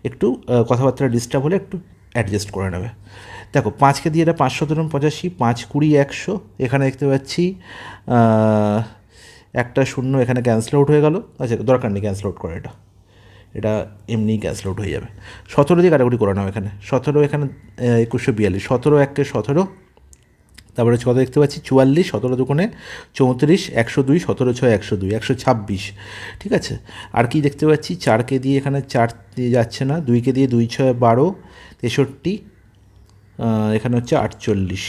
একটু কথাবার্তা ডিস্টার্ব হলে একটু অ্যাডজাস্ট করে নেবে। দেখো 5কে দিয়ে এটা 5×85, 5 20 100, এখানে দেখতে পাচ্ছি একটা শূন্য এখানে ক্যান্সেল আউট হয়ে গেল। আচ্ছা দরকার নেই ক্যান্সেল আউট করে, এটা এমনিই ক্যান্সেল আউট হয়ে যাবে। 17 দিয়ে কাটাকুটি করে নাও, এখানে 17, এখানে 2142, 17 1 17, তারপরে কত দেখতে পাচ্ছি 44, 17 দুগুণে 34, 102, 17 6 102, 126। ঠিক আছে, আর কি দেখতে পাচ্ছি 4কে দিয়ে এখানে 4 দিয়ে যাচ্ছে না, 2কে দিয়ে 2 6 12, 63, এখানে হচ্ছে 48।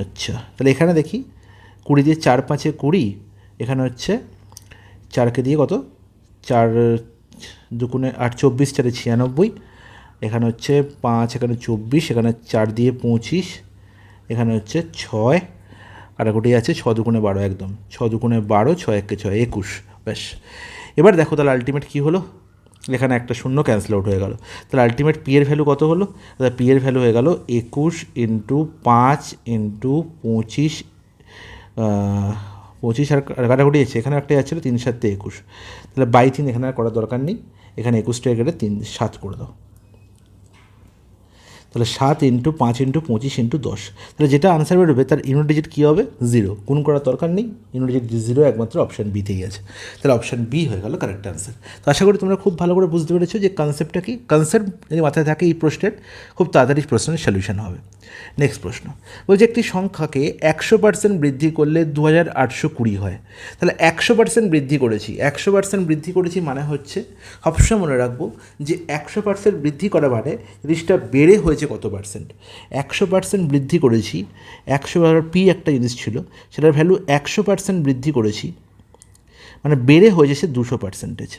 আচ্ছা তাহলে এখানে দেখি 20 দিয়ে 4 5 20, এখানে হচ্ছে 4কে দিয়ে কত 4 দুগুণে 8 24, 4 96, এখানে হচ্ছে 5, এখানে 24, এখানে 4 দিয়ে 25, এখানে হচ্ছে 6, আর গোটি আছে 6 দুগুণে 12, একদম 6 দুগুণে 12, 6 1 6 21। ব্যাস এবার দেখো তাহলে আলটিমেট কী হলো, এখানে একটা শূন্য ক্যান্সেল আউট হয়ে গেল। তাহলে আলটিমেট পি এর ভ্যালু কত হলো, তাহলে পি এর ভ্যালু হয়ে গেল 21 × 5 × 25, 25 আর কাটাকুটি আছে, এখানে একটা যাচ্ছিলো 3 7 21, তাহলে 3 এখানে আর করার দরকার নেই, এখানে 21টা কেটে 3 7 করে দাও। তাহলে 7 × 5 × 25 × 10, তাহলে যেটা আনসার বেরোবে তার ইউনিট ডিজিট কী হবে, 0, গুণ করার দরকার নেই, ইউনিট ডিজিট 0 একমাত্র অপশান বিতেই আছে। তাহলে অপশান বি হয়ে গেল কারেক্ট আনসার। তো আশা করি তোমরা খুব ভালো করে বুঝতে পেরেছো যে কনসেপ্টটা কি। কনসেপ্ট যদি মাথায় থাকে এই প্রশ্নের, খুব তাড়াতাড়ি প্রশ্নের সলিউশন হবে। নেক্সট প্রশ্ন বলছে একটি সংখ্যাকে 100% বৃদ্ধি করলে 2820 হয়। তাহলে 100% বৃদ্ধি করেছি, 100% বৃদ্ধি করেছি মানে হচ্ছে সবসময় মনে রাখবো যে 100% বৃদ্ধি করা মানে জিনিসটা বেড়ে হয়েছে কত পার্সেন্ট। 100% বৃদ্ধি করেছি, 100 পি একটা জিনিস ছিল, সেটার ভ্যালু 100% বৃদ্ধি করেছি, মানে বেড়ে হয়েছে সে 200%,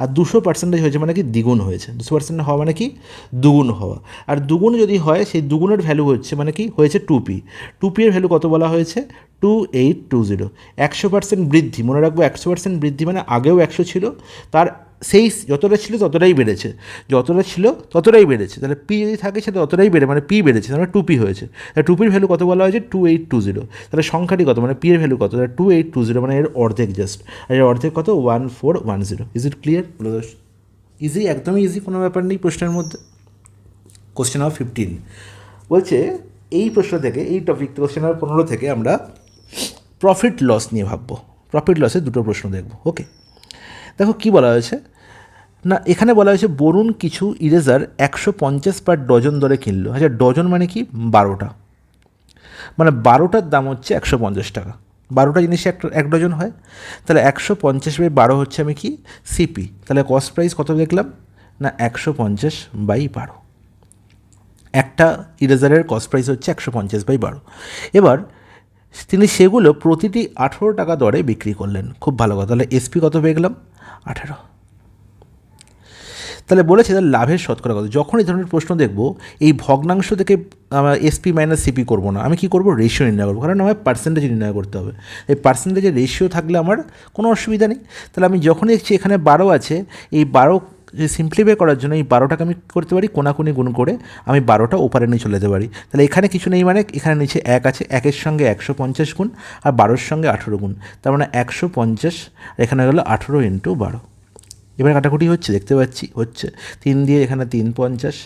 আর 200% হয়েছে মানে কি দ্বিগুণ হয়েছে, 200% হওয়া মানে কি দুগুণ হওয়া, আর দুগুণ যদি হয় সেই দুগুণের ভ্যালু হচ্ছে মানে কি হয়েছে 2p, 2p এর ভ্যালু কত বলা হয়েছে 2820, 100% বৃদ্ধি, মনে রাখবো 100% বৃদ্ধি মানে আগেও 100 ছিল, তার সেই যতটা ছিল ততটাই বেড়েছে, যতটা ছিল ততটাই বেড়েছে, তাহলে পি যদি থাকে সেটা ততটাই বেড়ে মানে পি বেড়েছে, তাহলে 2p হয়েছে, তাহলে 2p ভ্যালু কত বলা হয়েছে 2820, তাহলে সংখ্যাটি কত মানে পি এর ভ্যালু কত, তাহলে 2820 মানে এর অর্ধেক জাস্ট, আর এর অর্ধেক কত 1410। Is it clear? ইজি, একদমই ইজি, কোনো ব্যাপার নেই প্রশ্নের মধ্যে। কোশ্চেন নাম্বার 15 বলছে এই প্রশ্ন থেকে, এই টপিক কোশ্চেন নাম্বার 15 থেকে আমরা প্রফিট লস নিয়ে ভাববো, প্রফিট লসের দুটো প্রশ্ন দেখব। ওকে, দেখো কি বলা হয়েছে না, এখানে বলা হয়েছে বরুণ কিছু ইরেজার 150 পার ডজন দরে কিনলো। আচ্ছা, ডজন মানে কি 12টা, মানে 12টার দাম হচ্ছে 150 টাকা, 12টা জিনিস এক ডজন হয়, তাহলে 150/12 হচ্ছে আমি কি সিপি, তাহলে কস্ট প্রাইস কত দেখলাম না 150/12, একটা ইরেজারের কস্ট প্রাইস হচ্ছে 150/12। এবার তিনি সেগুলো প্রতিটি 18 টাকা দরে বিক্রি করলেন, খুব ভালো কথা, তাহলে এসপি কত পেয়ে গেলাম 18। তাহলে বলেছে তাহলে লাভের শতকরা কত। যখন এই ধরনের প্রশ্ন দেখব এই ভগ্নাংশ থেকে এসপি মাইনাস সিপি করবো না, আমি কী করবো রেশিও নির্ণয় করবো, কারণ আমার পার্সেন্টেজ নির্ণয় করতে হবে, এই পার্সেন্টেজের রেশিও থাকলে আমার কোনো অসুবিধা নেই। তাহলে আমি যখনই দেখছি এখানে 12 আছে, এই 12 সিম্পলিফাই করার জন্য এই 12টাকে আমি করতে পারি কোনাকুনি গুণ করে, আমি 12টা ওপারে নিয়ে চলে যেতে পারি, তাহলে এখানে কিছু নেই মানে এখানে নিচে 1 আছে, 1-এর সঙ্গে 150 গুণ আর 12-র সঙ্গে 18 গুণ, তার মানে 150, এখানে গেলো 18 × 12। এবার কাটাকুটি হচ্ছে, দেখতে পাচ্ছি হচ্ছে 3 দিয়ে, এখানে 3×50,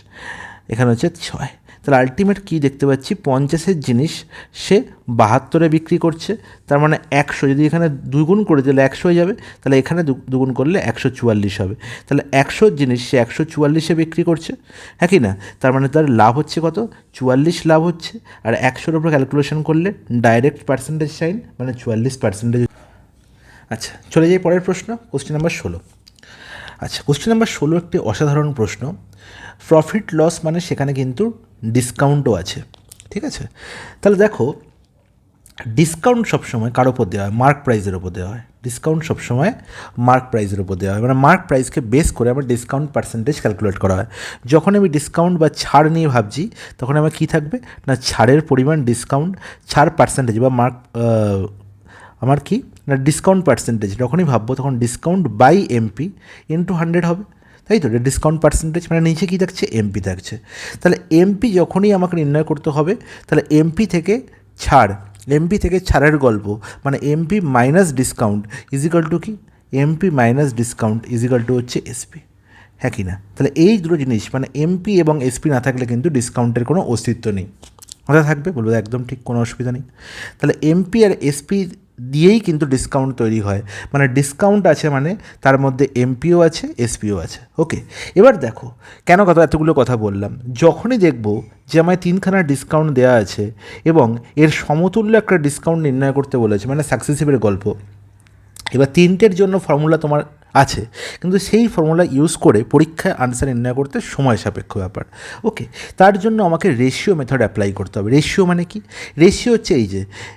এখানে হচ্ছে 6, তাহলে আলটিমেট কী দেখতে পাচ্ছি 50-এর জিনিস সে 72-এ বিক্রি করছে, তার মানে 100 যদি এখানে দুগুণ করে দিলে 100 হয়ে যাবে, তাহলে এখানে দুগুণ করলে 144 হবে, তাহলে 100-র জিনিস সে 144-এ বিক্রি করছে, হ্যাঁ কি না, তার মানে তার লাভ হচ্ছে কত 44 লাভ হচ্ছে, আর 100-র উপর ক্যালকুলেশন করলে ডাইরেক্ট পার্সেন্টেজ সাইন মানে 44%। আচ্ছা, চলে যাই পরের প্রশ্ন, কোশ্চেন নাম্বার 16। আচ্ছা, কোশ্চেন নাম্বার 16 একটি অসাধারণ প্রশ্ন, প্রফিট লস মানে সেখানে কিন্তু ডিসকাউন্টও আছে, ঠিক আছে। তাহলে দেখো ডিসকাউন্ট সবসময় কার ওপর দেওয়া হয়, মার্ক প্রাইসের ওপর দেওয়া হয়, ডিসকাউন্ট সবসময় মার্ক প্রাইসের ওপর দেওয়া হয়, মানে মার্ক প্রাইসকে বেস করে আমার ডিসকাউন্ট পার্সেন্টেজ ক্যালকুলেট করা হয়। যখন আমি ডিসকাউন্ট বা ছাড় নিয়ে ভাবছি তখন আমার কী থাকবে না ছাড়ের পরিমাণ, ডিসকাউন্ট ছাড় পার্সেন্টেজ বা মার্ক আমার কি না ডিসকাউন্ট পার্সেন্টেজ, যখনই ভাববো তখন ডিসকাউন্ট বাই এমপি ইন্টু 100 হবে, তাই তো, ডিসকাউন্ট পার্সেন্টেজ মানে নিচে কী থাকছে এমপি থাকছে। তাহলে এমপি যখনই আমাকে নির্ণয় করতে হবে, তাহলে এমপি থেকে ছাড়, এমপি থেকে ছাড়ের গল্প মানে MP minus discount is equal to কি MP minus discount is equal to হচ্ছে এসপি, হ্যাঁ কি না। তাহলে এই দুটো জিনিস মানে এমপি এবং এসপি না থাকলে কিন্তু ডিসকাউন্টের কোনো অস্তিত্ব নেই, মাথা থাকবে, বলবো একদম ঠিক, কোনো অসুবিধা নেই। তাহলে এমপি আর এসপি দিয়েই কিন্তু ডিসকাউন্ট তৈরি হয়, মানে ডিসকাউন্ট আছে মানে তার মধ্যে এমপিও আছে এসপিও আছে। ওকে, এবার দেখো কেন এতগুলো কথা বললাম, যখনই দেখবো যে আমায় 3খানা ডিসকাউন্ট দেওয়া আছে এবং এর সমতুল্য একটা ডিসকাউন্ট নির্ণয় করতে বলেছে, মানে সাকসেসিভের গল্প, এবার 3টের জন্য ফর্মুলা তোমার আছে, কিন্তু সেই ফর্মুলা ইউজ করে পরীক্ষায় আনসার নির্ণয় করতে সময় সাপেক্ষ ব্যাপার। ওকে, তার জন্য আমাকে রেশিও মেথড অ্যাপ্লাই করতে হবে। রেশিও মানে কি, রেশিও হচ্ছে এই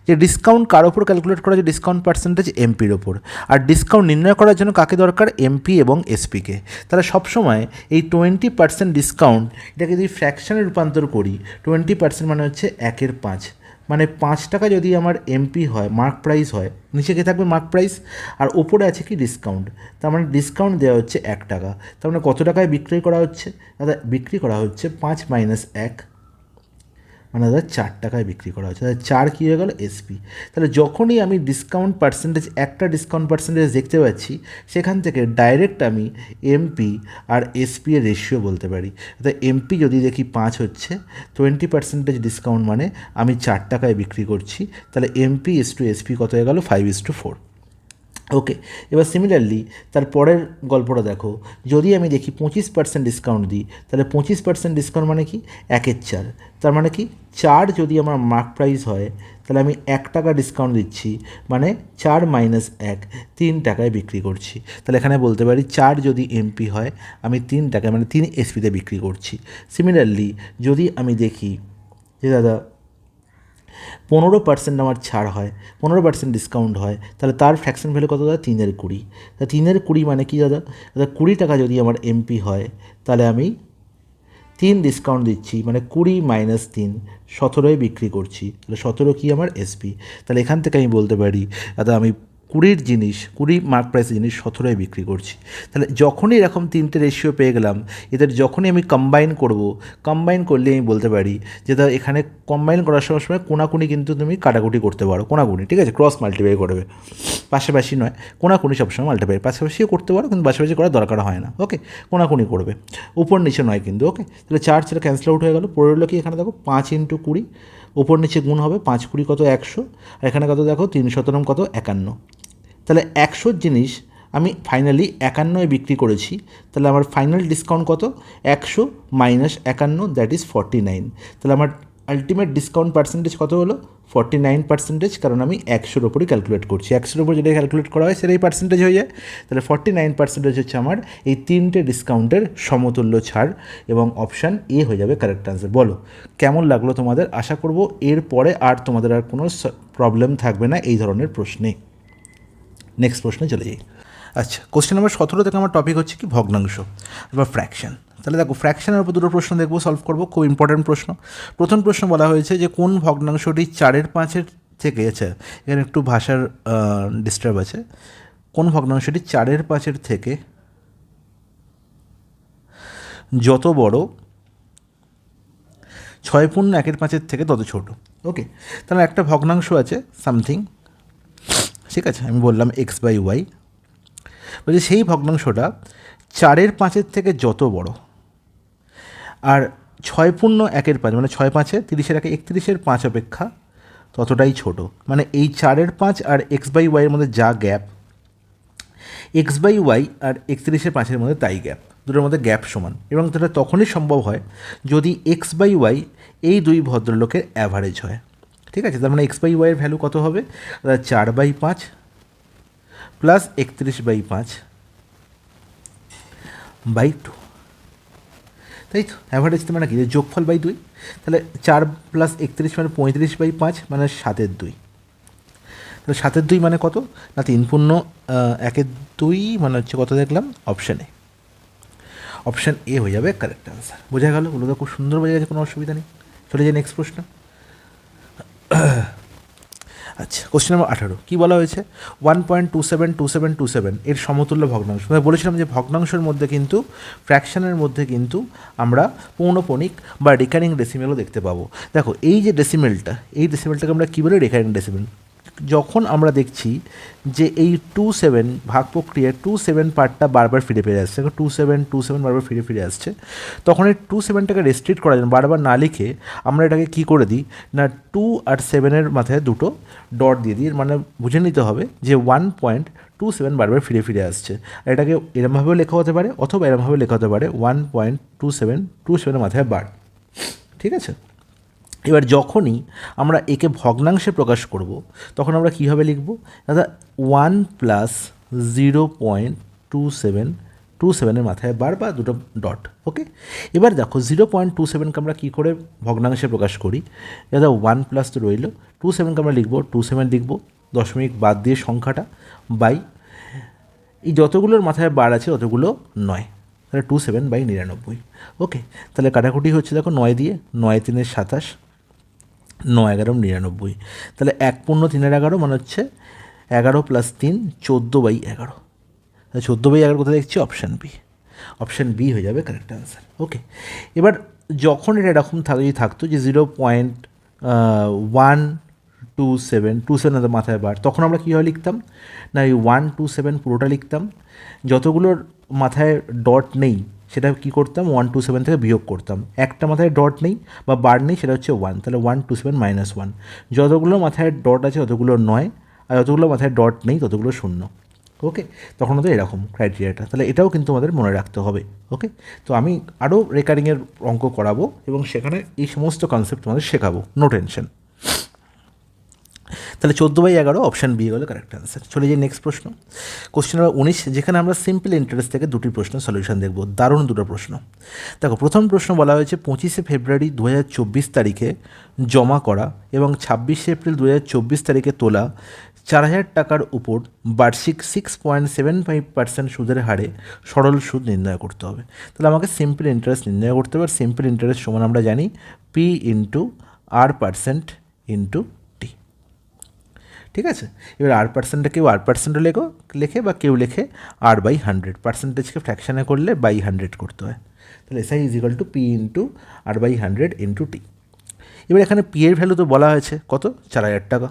যে ডিসকাউন্ট কার ওপর ক্যালকুলেট করা যায়, ডিসকাউন্ট পার্সেন্টেজ এমপির ওপর, আর ডিসকাউন্ট নির্ণয় করার জন্য কাকে দরকার এমপি এবং এসপিকে। তাহলে সবসময় এই 20% ডিসকাউন্ট এটাকে যদি ফ্র্যাকশানে রূপান্তর করি, 20% মানে হচ্ছে 1/5, মানে 5 টাকা যদি আমার এমপি হয় মার্ক প্রাইস হয়, নিচে কে থাকবে মার্ক প্রাইস, আর ওপরে আছে কি ডিসকাউন্ট, তার মানে ডিসকাউন্ট দেওয়া হচ্ছে 1 টাকা, তার মানে কত টাকায় বিক্রি করা হচ্ছে দাদা, বিক্রি করা হচ্ছে 5 - 1 মানে দাদা 4 টাকায় বিক্রি করা হচ্ছে, তাহলে 4 কী হয়ে গেল এসপি। তাহলে যখনই আমি ডিসকাউন্ট পার্সেন্টেজ, একটা ডিসকাউন্ট পার্সেন্টেজ দেখতে পাচ্ছি, সেখান থেকে ডাইরেক্ট আমি এমপি আর এসপি এর রেশিও বলতে পারি। তাই এমপি যদি দেখি 5 হচ্ছে, 20% ডিসকাউন্ট মানে আমি 4 টাকায় বিক্রি করছি, তাহলে এমপি ইস টু এসপি কত হয়ে গেল 5:4। ওকে, এবার সিমিলারলি তার পরের গল্পটা দেখো, যদি আমি দেখি 25% ডিসকাউন্ট দিই, তাহলে 25% ডিসকাউন্ট মানে কি 1/4, তার মানে কি 4 যদি আমার মার্ক প্রাইস হয়, তাহলে আমি 1 টাকা ডিসকাউন্ট দিচ্ছি, মানে 4 - 1 3 টাকায় বিক্রি করছি। তাহলে এখানে বলতে পারি 4 যদি এমপি হয় আমি 3 টাকায় মানে 3 এসপিতে বিক্রি করছি। সিমিলারলি যদি আমি দেখি যে দাদা 15% আমার ছাড় হয়, 15% ডিসকাউন্ট হয়, তাহলে তার ফ্র্যাকশন ভ্যালু কত দাদা? 3/20। তা 3/20 মানে কি দাদা? দাদা 20 টাকা যদি আমার এমপি হয়, তাহলে আমি 3 ডিসকাউন্ট দিচ্ছি, মানে 20 মাইনাস 3, 17 বিক্রি করছি। তাহলে 17 কি আমার এসপি। তাহলে এখান থেকে আমি বলতে পারি দাদা আমি 20 জিনিস, 20 মার্ক প্রাইসের জিনিস 17 বিক্রি করছি। তাহলে যখনই এরকম তিনটে রেশিও পেয়ে গেলাম, এদের যখনই আমি কম্বাইন করলে আমি বলতে পারি যে দাদা এখানে কম্বাইন করার সময় কোনাকুনি কিন্তু তুমি কাটাকুটি করতে পারো, কোনাকুনি, ঠিক আছে, ক্রস মাল্টিপ্লাই করবে, পাশাপাশি নয়, কোনাকুনি সবসময় মাল্টিপ্লাই, পাশাপাশিও করতে পারো কিন্তু পাশাপাশি করার দরকার হয় না, ওকে, কোনাকুনি করবে, উপর নিচে নয় কিন্তু, ওকে। তাহলে 4 4 ক্যান্সেল আউট হয়ে গেল, পড়ে রইল কি এখানে দেখো 5 × 20, উপর নিচে গুণ হবে, 5 20 কত 100, আর এখানে কত দেখো 3 17 কত 51। তাহলে 100 জিনিস আমি ফাইনালি 51 বিক্রি করেছি, তাহলে আমার ফাইনাল ডিসকাউন্ট কত? 100 মাইনাস 51, দ্যাট ইজ 49। তাহলে আমার আলটিমেট ডিসকাউন্ট পার্সেন্টেজ কত হলো? 49%, কারণ আমি 100-র ওপরই ক্যালকুলেট করছি, 100-র ওপর যেটা ক্যালকুলেট করা হয় সেটাই পার্সেন্টেজ হয়ে যায়। তাহলে 49% হচ্ছে আমার এই তিনটে ডিসকাউন্টের সমতুল্য ছাড়, এবং অপশান এ হয়ে যাবে কারেক্ট আনসার। বলো কেমন লাগলো তোমাদের? আশা করব এরপরে আর তোমাদের আর কোনো প্রবলেম থাকবে না এই ধরনের প্রশ্নে। নেক্সট প্রশ্নে চলে যাই। আচ্ছা, কোশ্চেন নাম্বার 17 থেকে আমার টপিক হচ্ছে কি ভগ্নাংশ বা ফ্র্যাকশন। তাহলে দেখো ফ্র্যাকশনের উপর দুটো প্রশ্ন দেখবো, সলভ করবো, খুব ইম্পর্ট্যান্ট প্রশ্ন। প্রথম প্রশ্ন বলা হয়েছে যে কোন ভগ্নাংশটি 4/5 থেকে, আচ্ছা এখানে একটু ভাষার ডিস্টার্ব আছে, কোন ভগ্নাংশটি 4/5 থেকে যত বড় 6.1/5 থেকে তত ছোট। ওকে, তাহলে একটা ভগ্নাংশ আছে সামথিং, ঠিক আছে, আমি বললাম x/y, বলছি সেই ভগ্নাংশটা 4/5 থেকে যত বড় আর 6.1/5 মানে 6 5 30 31/5 অপেক্ষা ততটাই ছোট, মানে এই 4/5 আর x/y এর মধ্যে যা গ্যাপ, x/y আর 31/5 মধ্যে তাই গ্যাপ, দুটোর মধ্যে গ্যাপ সমান, এবং সেটা তখনই সম্ভব হয় যদি x/y এই দুই ভদ্রলোকের অ্যাভারেজ হয়, ঠিক আছে। তার মানে x/y এর ভ্যালু কত হবে? 4/5 প্লাস 31/5/2, তাই তো। অ্যাভারেজ তো মানে কি, যোগফল বাই 2, তাহলে 4 প্লাস 31 মানে 35/5 মানে 7/2, তাহলে 7/2 মানে কত না 3.1/2 মানে হচ্ছে কত দেখলাম অপশানে, অপশান এ হয়ে যাবে কারেক্ট আনসার। বোঝা গেল? ওগুলো তো খুব সুন্দর বোঝা গেছে, কোনো অসুবিধা নেই। চলে যাই নেক্সট প্রশ্ন। আচ্ছা, কোশ্চেন নম্বর 18 কী বলা হয়েছে? 1.272727 এর সমতুল্য ভগ্নাংশ। বলেছিলাম যে ভগ্নাংশের মধ্যে কিন্তু, ফ্র্যাকশনের মধ্যে কিন্তু আমরা পৌনঃপুনিক বা রিকারিং ডেসিমেলও দেখতে পাবো। দেখো এই যে ডেসিমেলটা, এই ডেসিমেলটাকে আমরা কী বলি? Recurring decimal. যখন আমরা দেখছি যে এই 27 ভাগ প্রক্রিয়ায় 27 পার্টটা বারবার ফিরে আসছে, 27 বারবার ফিরে আসছে, তখন এই 27টাকে রেস্ট্রিক্ট করার জন্য বারবার না লিখে আমরা এটাকে কী করে দিই না 2 আর 7-এর মাথায় দুটো ডট দিয়ে দিই, মানে বুঝে নিতে হবে যে 1.27 বারবার ফিরে আসছে। আর এটাকে এরমভাবেও লেখা হতে পারে অথবা এরমভাবে লেখা হতে পারে 1.27 মাথায় বার, ঠিক আছে। এবার যখনই আমরা একে ভগ্নাংশে প্রকাশ করব তখন আমরা কীভাবে লিখব? দাদা 1 প্লাস 0.27 মাথায় বার বা দুটো ডট, ওকে। এবার দেখো 0.27কে আমরা কী করে ভগ্নাংশে প্রকাশ করি? দাদা 1 প্লাস তো রইল, 27কে আমরা লিখব, 27 লিখব, দশমিক বাদ দিয়ে সংখ্যাটা বাই এই যতগুলোর মাথায় বার আছে ততগুলো 9, তাহলে 27/99, ওকে। তাহলে কাটাকুটি হচ্ছে দেখো 9 দিয়ে, 9 3 27, 9 11 99, তাহলে 1.3 মানে হচ্ছে 11 প্লাস 3 14/11, তাহলে 14/11 কোথায় দেখছি? অপশান বি, অপশান বি হয়ে যাবে কারেক্ট আনসার, ওকে। এবার যখন এটা এরকম যদি থাকতো যে 0.127 মাথায় বার, তখন আমরা কীভাবে লিখতাম না এই 127 পুরোটা লিখতাম, যতগুলোর মাথায় ডট নেই সেটা কী করতাম 127 থেকে বিয়োগ করতাম, একটা মাথায় ডট নেই বা বার নেই সেটা হচ্ছে 1, তাহলে 127 - 1, যতগুলো মাথায় ডট আছে ততগুলো 9 আর যতগুলো মাথায় ডট নেই ততগুলো 0, ওকে। তখন তো এরকম ক্রাইটেরিয়াটা, তাহলে এটাও কিন্তু আমাদের মনে রাখতে হবে, ওকে। তো আমি আরও রেকারিংয়ের অঙ্ক করাবো এবং সেখানে এই সমস্ত কনসেপ্ট তোমাদের শেখাবো, নো টেনশন। তাহলে 14/11 অপশান বি হলো কারেক্ট অ্যান্সার। চলে যাই নেক্সট প্রশ্ন, কোশ্চেন নাম্বার 19, যেখানে আমরা সিম্পল ইন্টারেস্ট থেকে দুটি প্রশ্ন সলিউশন দেখব। দারুণ দুটো প্রশ্ন। দেখো, প্রথম প্রশ্ন বলা হয়েছে 25শে ফেব্রুয়ারি 2024 তারিখে জমা করা এবং 26শে এপ্রিল 2024 তারিখে তোলা 4,000 টাকার উপর বার্ষিক 6.75% সুদের হারে সরল সুদ নির্ণয় করতে হবে। তাহলে আমাকে সিম্পল ইন্টারেস্ট নির্ণয় করতে হবে। আর সিম্পল ইন্টারেস্ট সমান আমরা জানি পি ইন্টু আর পার্সেন্ট ইন্টু টি। ঠিক আছে, এবার আর পার্সেন্টটা কেউ আর পার্সেন্টও লেখে বা কেউ লেখে আর বাই 100, পার্সেন্টেজকে ফ্র্যাকশানে করলে বাই 100 করতে হয়। তাহলে SI is equal to P into R by 100 into T. এবার এখানে পি এর ভ্যালু তো বলা হয়েছে কত, 4,000 টাকা।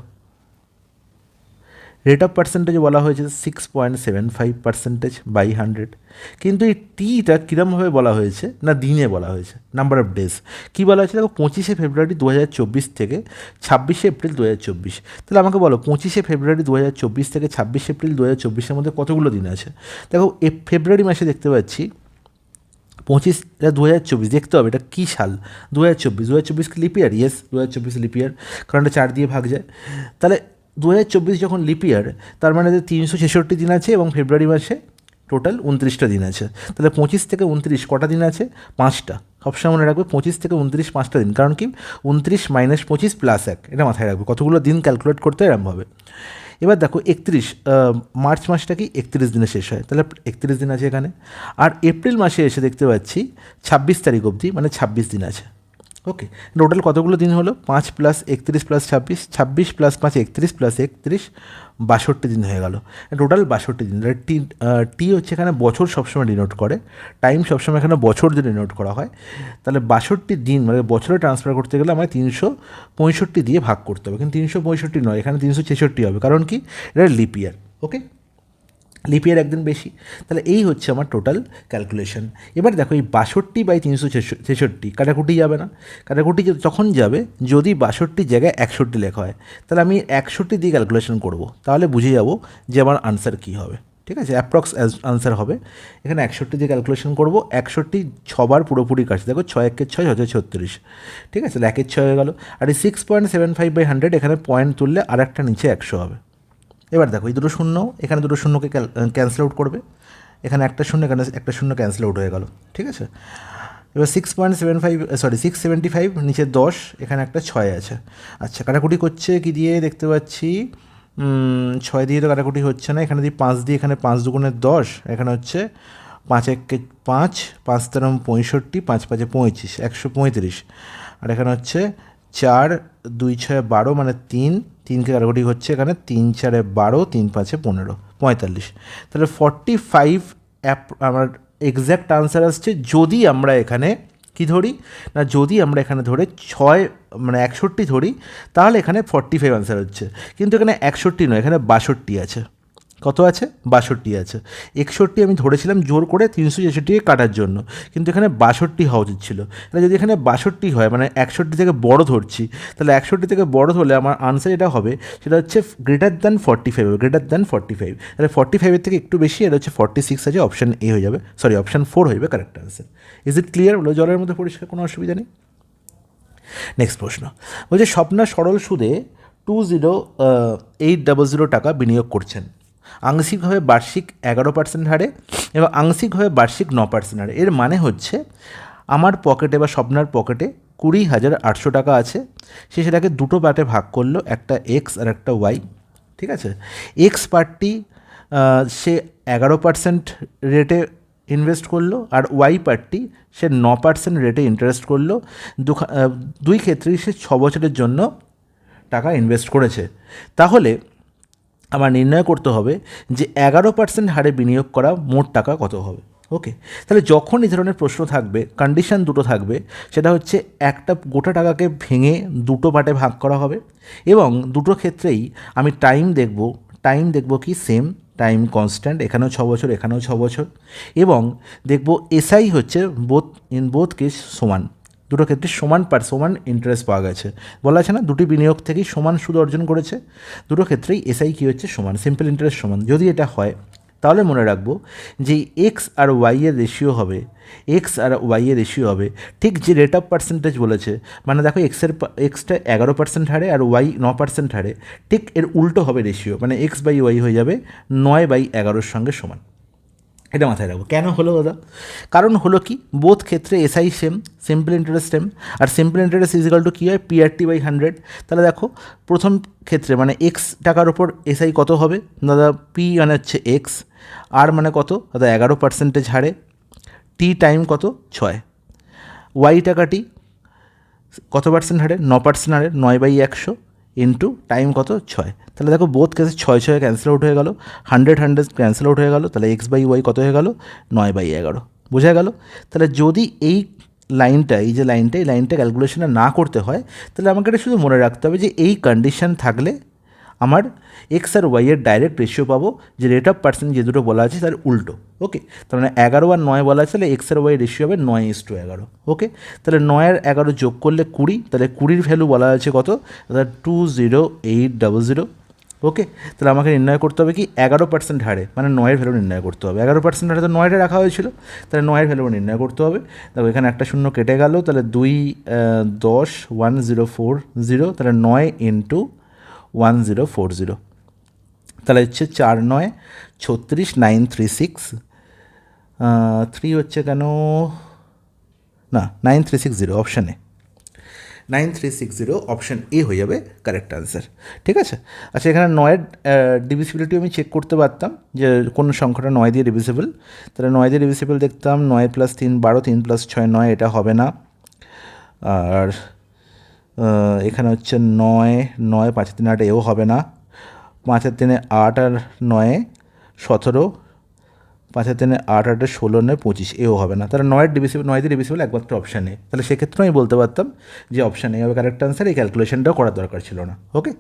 রেট অফ পার্সেন্টেজ বলা হয়েছে 6.75% বাই 100, কিন্তু এই টিটা কীরমভাবে বলা হয়েছে না দিনে বলা হয়েছে, নাম্বার অফ ডেজ। কী বলা হয়েছে দেখো, 25শে ফেব্রুয়ারি 2024 থেকে 26শে এপ্রিল 2024। তাহলে আমাকে বলো 25শে ফেব্রুয়ারি 2024 থেকে 26শে এপ্রিল 2024-এর মধ্যে কতগুলো দিন আছে। দেখো ফেব্রুয়ারি মাসে দেখতে পাচ্ছি 25, এটা 2024, দেখতে হবে এটা কী সাল, 2024 কি লিপ ইয়ার? ইয়েস, 2024 লিপ ইয়ার, কারণ এটা 4 দিয়ে ভাগ যায়। তাহলে 2024 যখন লিপ ইয়ার, তার মানে 366 দিন আছে এবং ফেব্রুয়ারি মাসে টোটাল 29টা দিন আছে। তাহলে 25 থেকে 29 কটা দিন আছে? 5টা। সবসময় মনে রাখবে 25 থেকে 29 5টা দিন, কারণ কি 29 - 25 + 1, এটা মাথায় রাখবে। কতগুলো দিন ক্যালকুলেট করতে এরমভাবে। এবার দেখো 31 মার্চ মাসটা কি 31 দিনে শেষ হয়, তাহলে 31 দিন আছে এখানে। আর এপ্রিল মাসে এসে দেখতে পাচ্ছি 26 তারিখ অবধি, মানে 26 দিন আছে। ওকে, টোটাল কতগুলো দিন হলো? 5 + 31 + 26, 26 + 5 31 + 31 62 দিন হয়ে গেল। টোটাল 62 দিন। টি হচ্ছে এখানে বছর সবসময় ডিনোট করে, টাইম সবসময় এখানে বছর দিয়ে ডিনোট করা হয়। তাহলে 62 দিন মানে বছরে ট্রান্সফার করতে গেলে আমায় 365 দিয়ে ভাগ করতে হবে, কিন্তু 365 নয়, এখানে 366 হবে, কারণ কি এটা লিপ ইয়ার। ওকে, লিপ ইয়ার একদিন বেশি। তাহলে এই হচ্ছে আমার টোটাল ক্যালকুলেশন। এবার দেখো এই 62/366 কাটাকুটি যাবে না, কাটাকুটি তখন যাবে যদি 62 জায়গায় 61 লেখা হয়। তাহলে আমি 61 দিয়ে ক্যালকুলেশন করব, তাহলে বুঝে যাব যে আমার আনসার কী হবে। ঠিক আছে, অ্যাপ্রক্স আনসার হবে। এখানে 61 দিয়ে ক্যালকুলেশন করব, 61 6বার পুরোপুরি কাটছে। দেখো 6 × 1 = 6, 6 × 36। ঠিক আছে, 1 × 6 হয়ে গেল। আর এই 6.75/100 এখানে পয়েন্ট তুললে আর একটা নিচে 100 হবে। এবার দেখো এই দুটো শূন্য, এখানে দুটো শূন্যকে ক্যান্সেল আউট করবে, এখানে একটা শূন্য, এখানে একটা শূন্য ক্যান্সেল আউট হয়ে গেল। ঠিক আছে, এবার 675, নিচে 10, এখানে একটা 6 আছে। আচ্ছা, কাটাকুটি করছে কি দিয়ে দেখতে পাচ্ছি, 6 দিয়ে তো কাটাকুটি হচ্ছে না, এখানে দিয়ে 5 দিয়ে, এখানে 5 × 2 = 10, এখানে হচ্ছে 5 × 1 = 5, 5 × 3 = 65, 5 × 5 = 25, 135। আর এখানে হচ্ছে 4 2 6 12, মানে 3কে কাটাকুটি হচ্ছে, এখানে 3 4 12, 3 5 15, 45। তাহলে 45 আমার এক্স্যাক্ট আনসার আসছে। যদি আমরা এখানে কি ধরি না, যদি আমরা এখানে ধরে 6 মানে 61 ধরি, তাহলে এখানে 45 আনসার হচ্ছে। কিন্তু এখানে 61 নয়, এখানে 62 আছে। কত আছে? 62 আছে। 61 আমি ধরেছিলাম জোর করে 366কে কাটার জন্য, কিন্তু এখানে 62 হওয়া উচিত ছিল। তাহলে যদি এখানে 62 হয়, মানে 61 থেকে বড় ধরছি, তাহলে 61 থেকে বড় ধরলে আমার আনসার এটা হবে, সেটা হচ্ছে >45 হবে, >45। তাহলে 45-এর থেকে একটু বেশি, এটা হচ্ছে 46 আছে, অপশান এ হয়ে যাবে, সরি অপশান 4 হয়ে যাবে correct answer. Is it clear? বলো, জলের মধ্যে পরিষ্কার, কোনো অসুবিধা নেই। নেক্সট প্রশ্ন বলছে, স্বপ্না সরল সুদে 20800 টাকা বিনিয়োগ করছেন, আংশিকভাবে বার্ষিক 11% হারে এবং আংশিকভাবে বার্ষিক 9% হারে। এর মানে হচ্ছে আমার পকেটে বা স্বপ্নার পকেটে 20,800 টাকা আছে, সে সেটাকে দুটো পার্টে ভাগ করলো, একটা এক্স আর একটা ওয়াই। ঠিক আছে, এক্স পার্টটি সে 11% রেটে ইনভেস্ট করলো, আর ওয়াই পার্টটি সে 9% রেটে ইন্টারেস্ট করলো। দুই ক্ষেত্রেই সে 6 বছরের জন্য টাকা ইনভেস্ট করেছে। তাহলে আমার নির্ণয় করতে হবে যে 11% হারে বিনিয়োগ করা মোট টাকা কত হবে। ওকে, তাহলে যখন এই ধরনের প্রশ্ন থাকবে, কন্ডিশন দুটো থাকবে, সেটা হচ্ছে একটা গোটা টাকাকে ভেঙে দুটো পার্টে ভাগ করা হবে, এবং দুটো ক্ষেত্রেই আমি টাইম দেখব কি সেম, টাইম কনস্ট্যান্ট, এখানেও 6 বছর, এখানেও 6 বছর, এবং দেখব এসআই হচ্ছে বোথ কেস সমান, দুটো ক্ষেত্রে সমান ইন্টারেস্ট পাওয়া গেছে। বলা আছে না, দুটি বিনিয়োগ থেকেই সমান সুদ অর্জন করেছে, দুটো ক্ষেত্রেই এসআই কী হচ্ছে সমান, সিম্পল ইন্টারেস্ট সমান। যদি এটা হয় তাহলে মনে রাখবো যে এক্স আর ওয়াই এর রেশিও হবে, এক্স আর ওয়াই এর রেশিও হবে ঠিক যে রেট অফ পার্সেন্টেজ বলেছে, মানে দেখো এক্সটা 11% হারে আর ওয়াই 9% হারে, ঠিক এর উল্টো হবে রেশিও, মানে এক্স বাই ওয়াই হয়ে যাবে 9/11 সঙ্গে সমান। এটা মাথায় রাখবো। কেন হলো দাদা? কারণ হলো কি, বোথ ক্ষেত্রে SI same, simple interest same, আর সিম্পল ইন্টারেস্ট ইজিক্যাল টু কী হয়, PRT/100। তাহলে দেখো প্রথম ক্ষেত্রে মানে এক্স টাকার ওপর এসআই কত হবে দাদা, পি মানে হচ্ছে এক্স, আর মানে কত দাদা 11% হারে, টি টাইম কত 6, ওয়াই টাকাটি কত পার্সেন্ট হারে 9% হারে, 9/100 ইন্টু টাইম কত 6। তাহলে দেখো বোথ কেসে 6 ক্যান্সেল আউট হয়ে গেল, 100 ক্যান্সেল আউট হয়ে গেল, তাহলে এক্স বাই ওয়াই কত হয়ে গেল 9/11, বোঝা গেল? তাহলে যদি এই লাইনটা এই লাইনটা ক্যালকুলেশনে না করতে হয়, তাহলে আমাকে এটা শুধু মনে রাখতে হবে যে এই কন্ডিশন থাকলে আমার এক্স আর ওয়াইয়ের ডাইরেক্ট রেশিও পাবো, যে রেট অফ পার্সেন্ট যে দুটো বলা আছে তার উল্টো। ওকে, তার মানে 11 আর 9 বলা আছে, তাহলে এক্স আর ওয়াই রেশিও হবে 9:11। ওকে, তাহলে 9 আর 11 যোগ করলে 20, তাহলে 20-র ভ্যালু বলা আছে কত দাদা 20800। ওকে, তাহলে আমাকে নির্ণয় করতে হবে কি 11% হারে, মানে 9-এর ভ্যালু নির্ণয় করতে হবে। 11% হারে তো 9টা রাখা হয়েছিল, তাহলে 9-এর ভ্যালু নির্ণয় করতে হবে। দেখো এখানে একটা শূন্য কেটে গেল, তাহলে 2 10 1040, তাহলে 9 ইন্টু 1040, তাহলে হচ্ছে 4 9 36 936, 3 হচ্ছে কেন না 9360, অপশান এ 9360 অপশান এ হয়ে যাবে কারেক্ট আনসার। ঠিক আছে, আচ্ছা এখানে 9-এর ডিভিসিবিলিটি আমি চেক করতে পারতাম যে কোন সংখ্যাটা 9 দিয়ে ডিভিসিবল, তাহলে 9 দিয়ে ডিভিসিবল দেখতাম 9 + 3 12, 3 + 6 9, এটা হবে না। আর এখানে হচ্ছে 9 9 5 3 8, এও হবে না। 5 3 8 আর 9 17, 5 3 8 8 16 9 25, এও হবে না। তাহলে 9 দিয়ে ডিভিসিবল একমাত্র অপশান এ, তাহলে সেক্ষেত্রে আমি বলতে পারতাম যে অপশান এ হবে কারেক্ট আনসার, এই ক্যালকুলেশনটাও করার দরকার ছিল না। ওকে,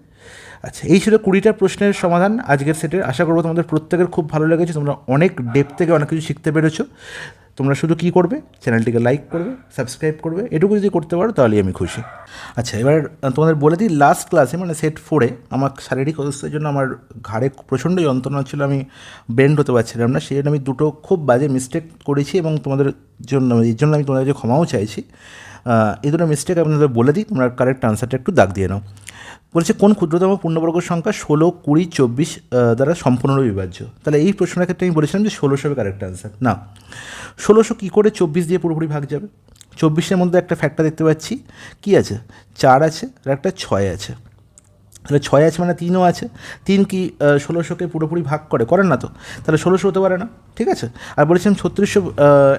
আচ্ছা এই ছিল 20টা প্রশ্নের সমাধান আজকের সেটের। আশা করবো তোমাদের প্রত্যেকের খুব ভালো লেগেছে, তোমরা অনেক ডেপথ থেকে অনেক কিছু শিখতে পেরেছো। তোমরা শুধু কী করবে, চ্যানেলটিকে লাইক করবে, সাবস্ক্রাইব করবে, এটুকু যদি করতে পারো তাহলেই আমি খুশি। আচ্ছা এবার তোমাদের বলে দিই, লাস্ট ক্লাসে মানে সেট 4-এ আমার শারীরিক অবস্থার জন্য আমার ঘাড়ে প্রচণ্ড যন্ত্রণা ছিল, আমি বেন্ড হতে পারছিলাম না, সেই জন্য আমি দুটো খুব বাজে মিস্টেক করেছি এবং তোমাদের জন্য এর জন্য আমি তোমাদের কাছে ক্ষমাও চাইছি। এই দুটো মিস্টেক আপনাদের বলে দিই, তোমরা কারেক্ট আনসারটা একটু দাগ দিয়ে নাও। বলছে কোন ক্ষুদ্রতম পূর্ণবর্গ সংখ্যা 16 20 24 দ্বারা সম্পূর্ণরূপে বিভাজ্য। তাহলে এই প্রশ্নের ক্ষেত্রে আমি বলেছিলাম যে 1600 হবে কারেক্ট আনসার। না, 1600 কী করে 24 দিয়ে পুরোপুরি ভাগ যাবে? 24-এর মধ্যে একটা ফ্যাক্টর দেখতে পাচ্ছি, কী আছে 4 আছে আর একটা 6 আছে, তাহলে 6 আছে মানে 3ও আছে। 3 কি 1600-কে পুরোপুরি ভাগ করে না তো, তাহলে 1600 হতে পারে না। ঠিক আছে, আর বলেছিলাম 3600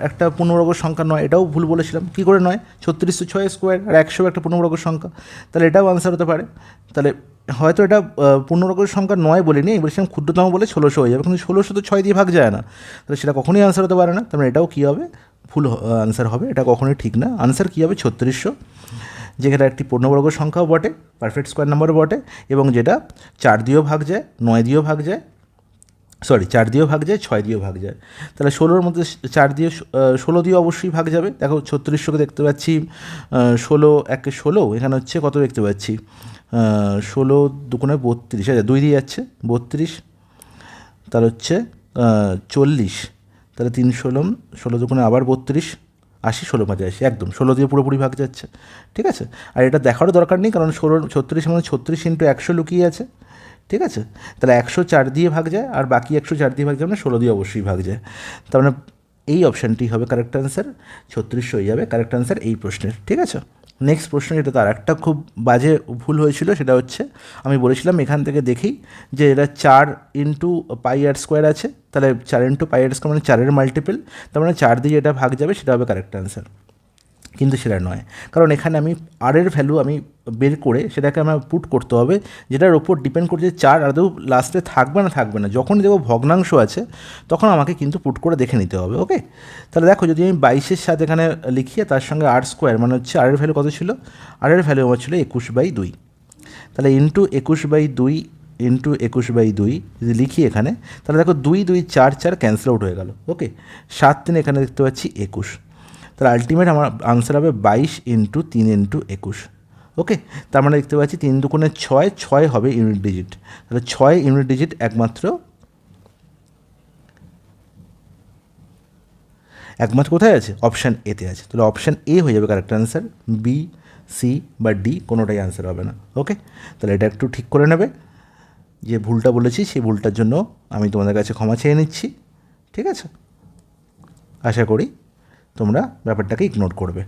একটা পূর্ণবর্গ সংখ্যা নয়, এটাও ভুল বলেছিলাম। কী করে নয়, 36 6 স্কোয়ার আর 100 একটা পূর্ণবর্গ সংখ্যা, তাহলে এটাও আনসার হতে পারে। তাহলে হয়তো এটা পূর্ণবর্গ সংখ্যা নয় বলিনি, বলেছিলাম ক্ষুদ্রতম বলে 1600 হয়ে যাবে, কিন্তু 1600 তো 6 দিয়ে ভাগ যায় না, তাহলে সেটা কখনোই আনসার হতে পারে না। তার মানে এটাও কী হবে, ভুল আনসার হবে, এটা কখনোই ঠিক না। আনসার কী হবে 3600, যেখানে একটি পূর্ণবর্গ সংখ্যাও বটে, পারফেক্ট স্কোয়ার নাম্বারও বটে, এবং যেটা 4 দিয়েও ভাগ যায়, 9 দিয়েও ভাগ যায়, 4 দিয়েও ভাগ যায়, 6 দিয়েও ভাগ যায়। তাহলে 16-র মধ্যে 4 দিয়ে 16 দিয়ে অবশ্যই ভাগ যাবে। দেখো 3600-কে দেখতে পাচ্ছি 16 1 16, এখানে হচ্ছে কত দেখতে পাচ্ছি 16 2 32, আচ্ছা 2 দিয়ে যাচ্ছে 32, তাহলে হচ্ছে 40, তাহলে 3 16 16 2 আবার 32 80 16 85, একদম 16 দিয়ে পুরোপুরি ভাগ যাচ্ছে। ঠিক আছে, আর এটা দেখারও দরকার নেই, কারণ 36 মানে 36 × 100 লুকিয়ে আছে। ঠিক আছে, তাহলে 104 দিয়ে ভাগ যায়, আর বাকি 104 দিয়ে ভাগ যায় মানে 16 দিয়ে অবশ্যই ভাগ যায়। তার মানে এই অপশানটি হবে কারেক্ট আনসার, 3600 হয়ে যাবে কারেক্ট আনসার এই প্রশ্নের। ঠিক আছে, নেক্সট প্রশ্ন, যেটা তার একটা খুব বাজে ভুল হয়েছিল, সেটা হচ্ছে আমি বলেছিলাম এখান থেকে দেখি যে এটা 4 × πr² আছে, তাহলে 4 × πr² মানে 4-এর মাল্টিপল, তার মানে 4 দিয়ে এটা ভাগ যাবে, সেটা হবে কারেক্ট আনসার। কিন্তু সেটা নয়, কারণ এখানে আমি আর-এর ভ্যালু আমি বের করে সেটাকে আমার পুট করতে হবে, যেটার ওপর ডিপেন্ড করছে 4 আদৌ লাস্টে থাকবে না। যখনই দেখো ভগ্নাংশ আছে তখন আমাকে কিন্তু পুট করে দেখে নিতে হবে। ওকে, তাহলে দেখো যদি আমি 22-এর সাথে এখানে লিখি, তার সঙ্গে r² মানে হচ্ছে আর-এর ভ্যালু কত ছিল, আর-এর ভ্যালু আমার ছিল 21/2, তাহলে ইন্টু 21/2 ইন্টু 21/2 যদি লিখি এখানে, তাহলে দেখো 2 2 4 4 ক্যান্সেল আউট হয়ে গেল। ওকে, 7 3 এখানে দেখতে পাচ্ছি 21, তাহলে আলটিমেট আমার আনসার হবে 22 × 3 × 21। ওকে, তার মানে দেখতে পাচ্ছি 3 2 6 হবে ইউনিট ডিজিট, তাহলে 6 ইউনিট ডিজিট একমাত্র একমাত্র কোথায় আছে? অপশান এতে আছে। তাহলে অপশান এ হয়ে যাবে কারেক্ট অ্যান্সার, বি, সি বা ডি কোনোটাই অ্যান্সার হবে না। ওকে, তাহলে এটা একটু ঠিক করে নেবে। যে ভুলটা বলেছি সেই ভুলটার জন্য আমি তোমাদের কাছে ক্ষমা চেয়ে নিচ্ছি, ঠিক আছে? আশা করি তোমরা ব্যাপারটাকে ইগনোর করবে।